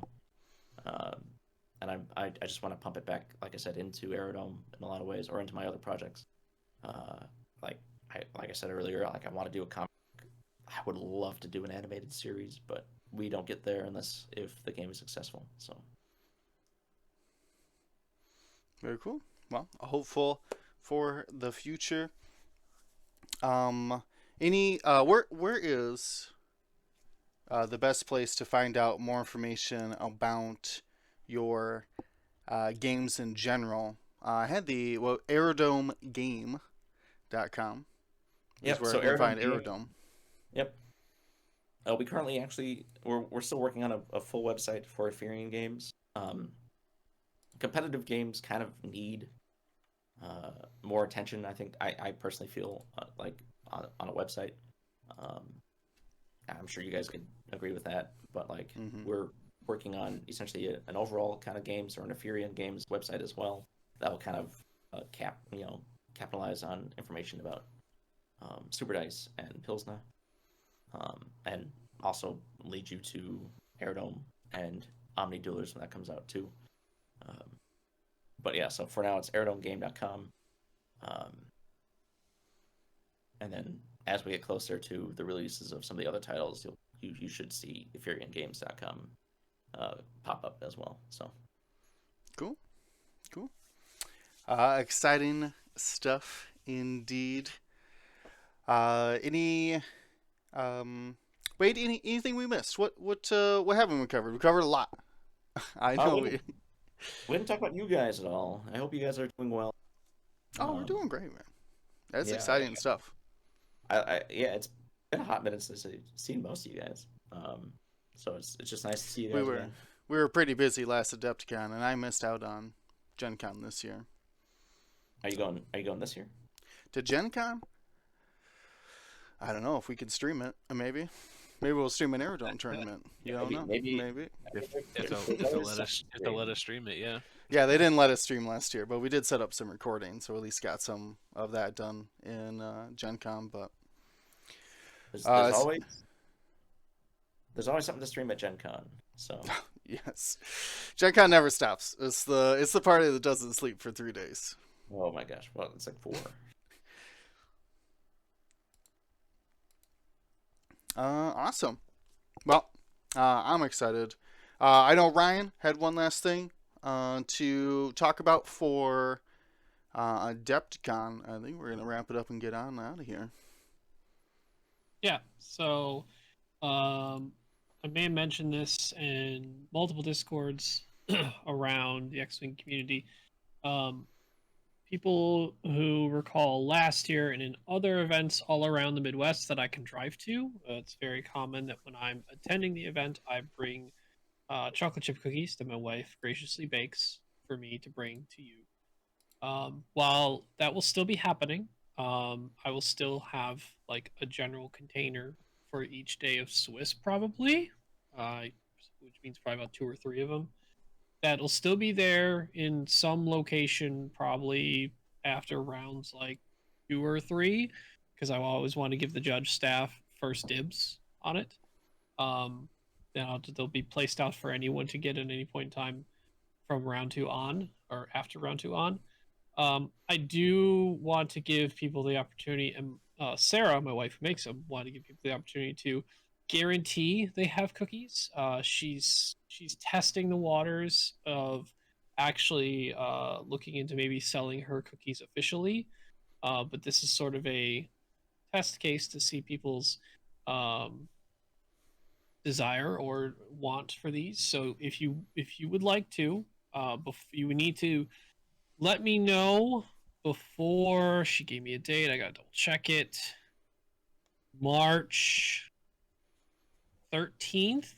and I just want to pump it back, like I said, into Aerodome in a lot of ways, or into my other projects. Like I said earlier, I want to do a comic. I would love to do an animated series, but we don't get there unless if the game is successful. So very cool. Well, hopeful for the future. Any where is the best place to find out more information about your games in general? I had the aerodomegame.com. Yep, Where so I can find Aerodome Aerodome. Yep. We currently we're still working on a full website for Ephyrean games. Competitive games kind of need more attention. I think I personally feel on a website. I'm sure you guys could agree with that, but we're working on essentially an overall kind of games, or an Ephyrean games website as well, that will kind of capitalize on information about Super Dice and Pilsner, and also lead you to Aerodome and Omni Duelers when that comes out too. but yeah, so for now it's aerodomegame.com. And then as we get closer to the releases of some of the other titles, you should see ephyreangames.com pop up as well. So Cool. Exciting stuff indeed. Anything we missed? What haven't we covered? We covered a lot. I know we didn't talk about you guys at all. I hope you guys are doing well. we're doing great, man. That's yeah, exciting stuff. Yeah, it's been a hot minute since I've seen most of you guys. So it's just nice to see you guys again. We were pretty busy last Adepticon, and I missed out on Gen Con this year. Are you going this year? To Gen Con? I don't know if we could stream it. Maybe we'll stream an Aerodome tournament. You don't know. Maybe. If they'll let us stream it, yeah. Yeah, they didn't let us stream last year, but we did set up some recording, so at least got some of that done in Gen Con. But there's always something to stream at Gen Con. So yes, Gen Con never stops. It's the party that doesn't sleep for 3 days. Oh my gosh! Well, it's like 4. Awesome. Well, I'm excited. I know Ryan had one last thing to talk about for Adepticon. I think we're gonna wrap it up and get on out of here. Yeah. So, I may have mentioned this in multiple discords around the X-Wing community. People who recall last year and in other events all around the Midwest that I can drive to, it's very common that when I'm attending the event, I bring chocolate chip cookies that my wife graciously bakes for me to bring to you. While that will still be happening, I will still have like a general container for each day of Swiss, probably, which means probably about 2 or 3 of them. That'll still be there in some location, probably after rounds like 2 or 3, because I always want to give the judge staff first dibs on it. They'll be placed out for anyone to get at any point in time from round 2 on, or after round 2 on. I do want to give people the opportunity, and Sarah, my wife who makes them, want to give people the opportunity to guarantee they have cookies. She's testing the waters of actually looking into maybe selling her cookies officially, but this is sort of a test case to see people's desire or want for these. So if you would like to, you would need to let me know before. She gave me a date, I gotta double check it. March 13th.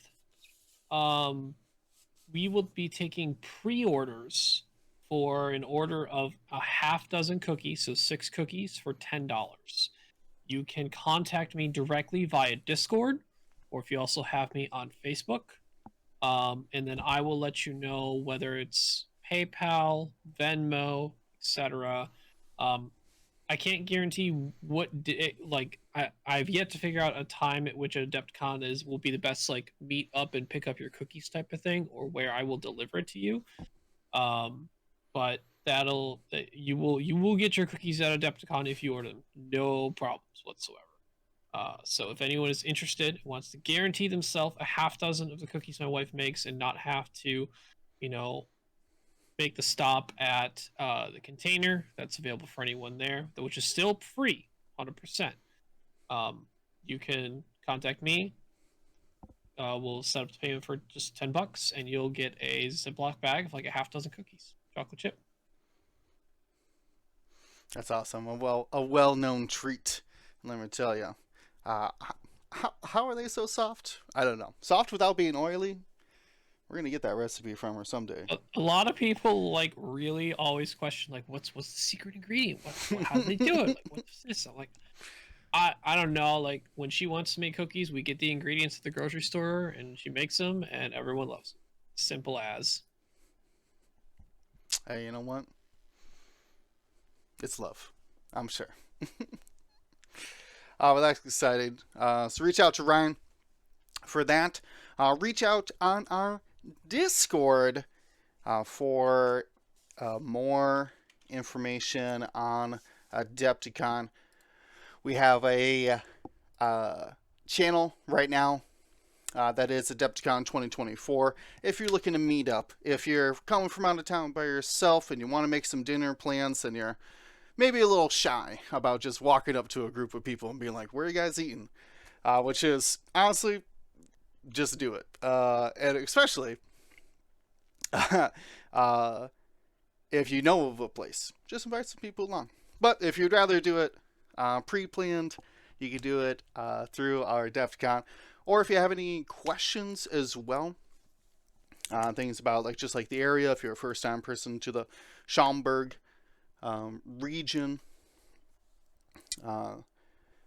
We will be taking pre-orders for an order of a half dozen cookies, so 6 cookies for $10. You can contact me directly via Discord, or if you also have me on Facebook, and then I will let you know whether it's PayPal, Venmo, etc. I can't guarantee I've yet to figure out a time at which Adepticon will be the best meet up and pick up your cookies type of thing, or where I will deliver it to you. But you will get your cookies at Adepticon if you order them, no problems whatsoever. So if anyone is interested, wants to guarantee themselves a half dozen of the cookies my wife makes and not have to, make the stop at the container, that's available for anyone there, which is still free, 100%. You can contact me. We'll set up the payment for just $10, and you'll get a Ziploc bag of a half dozen cookies, chocolate chip. That's awesome. A well-known treat. Let me tell you. How are they so soft? I don't know. Soft without being oily? We're gonna get that recipe from her someday. A lot of people really always question what's the secret ingredient? How do they do it? What's this? I'm I don't know. When she wants to make cookies, we get the ingredients at the grocery store and she makes them, and everyone loves them. Simple as. Hey, you know what? It's love, I'm sure. Well, that's exciting. So reach out to Ryan for that. Reach out on our Discord for more information on Adepticon, we have a channel right now that is Adepticon 2024. If you're looking to meet up, if you're coming from out of town by yourself and you want to make some dinner plans and you're maybe a little shy about just walking up to a group of people and being like, where are you guys eating? Which is, honestly, just do it. And especially if you know of a place, just invite some people along. But if you'd rather do it pre-planned, you can do it through our Adepticon. Or if you have any questions as well, things about just like the area, if you're a first-time person to the Schaumburg region, like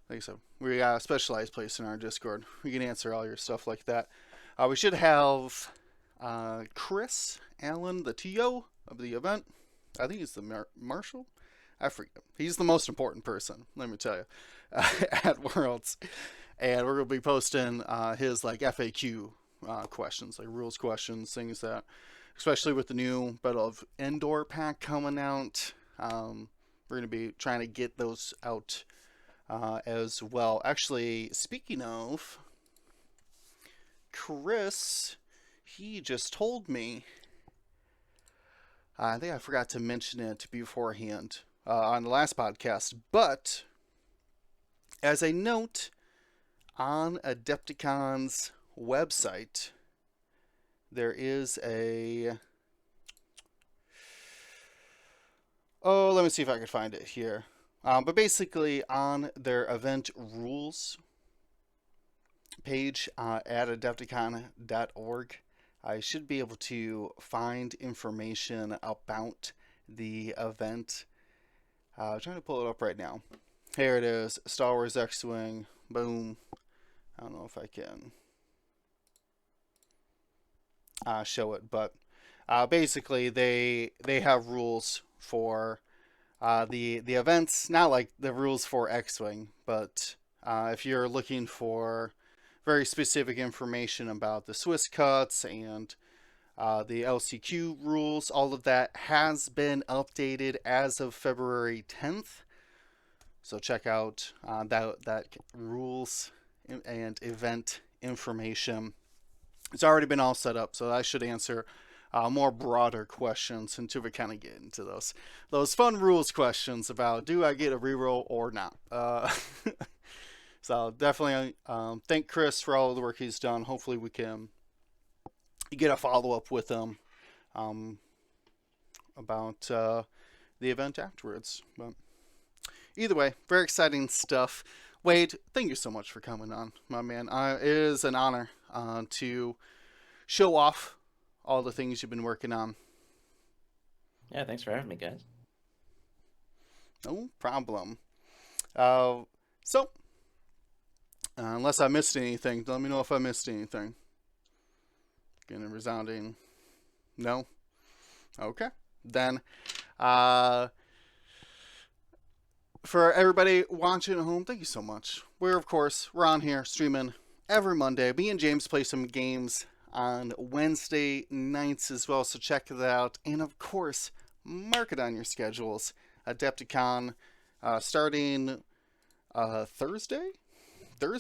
I said, we got a specialized place in our Discord. We can answer all your stuff like that. We should have Chris Allen, the TO of the event. I think he's the marshal. I forget. He's the most important person, let me tell you, at Worlds. And we're going to be posting his FAQ questions, like rules questions, things that, especially with the new Battle of Endor pack coming out, we're going to be trying to get those out as well. Actually, speaking of, Chris, he just told me, I think I forgot to mention it beforehand on the last podcast, but as a note, on Adepticon's website, there is a... Oh, let me see if I can find it here. But basically, on their event rules page at adepticon.org, I should be able to find information about the event. I'm trying to pull it up right now. Here it is, Star Wars X-Wing. Boom. I don't know if I can show it, but basically they have rules for the events, not like the rules for X-Wing, but if you're looking for very specific information about the Swiss cuts and the LCQ rules, all of that has been updated as of February 10th. So check out that rules and event information. It's already been all set up, so I should answer more broader questions until we kind of get into those fun rules questions about, do I get a reroll or not? So definitely thank Chris for all of the work he's done. Hopefully we can get a follow-up with him about the event afterwards. But either way, very exciting stuff. Wade, thank you so much for coming on, my man. It is an honor to show off all the things you've been working on. Yeah, thanks for having me, guys. No problem. So, unless I missed anything, let me know if I missed anything. Getting a resounding no? Okay. Then, for everybody watching at home, thank you so much. We're on here streaming every Monday. Me and James play some games on Wednesday nights as well, so check that out. And of course, mark it on your schedules. Adepticon starting Thursday? Yeah,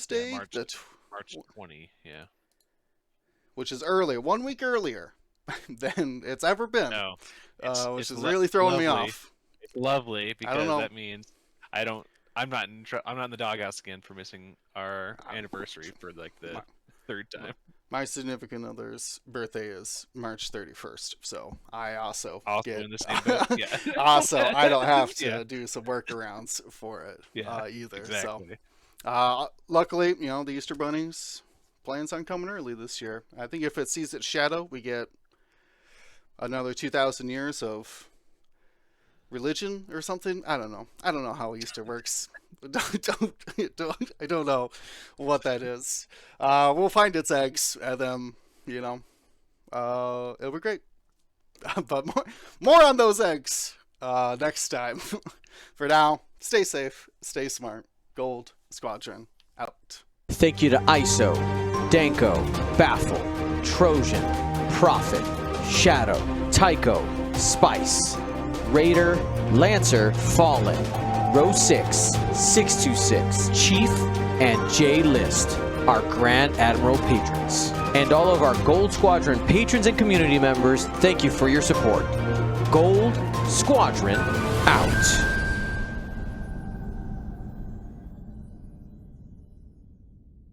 March 20, yeah. Which is earlier, 1 week earlier than it's ever been. No, which is really throwing me off. It's lovely because know. that means I'm not in the doghouse again for missing our anniversary for the third time. My significant other's birthday is March 31st, so I also get in the same boat. Yeah. Also, I don't have to do some workarounds for it either. Exactly. So, luckily, the Easter Bunny's plans on coming early this year. I think if it sees its shadow, we get another 2,000 years of religion or something. I don't know how Easter works. I don't know what that is. We'll find its eggs and then it'll be great. But more on those eggs next time. For now, stay safe, stay smart. Gold Squadron out. Thank you to ISO, Danko, Baffle, Trojan, Prophet, Shadow, Tycho, Spice, Raider, Lancer, Fallen, Row 6, 626, Chief, and J List, our Grand Admiral patrons. And all of our Gold Squadron patrons and community members, thank you for your support. Gold Squadron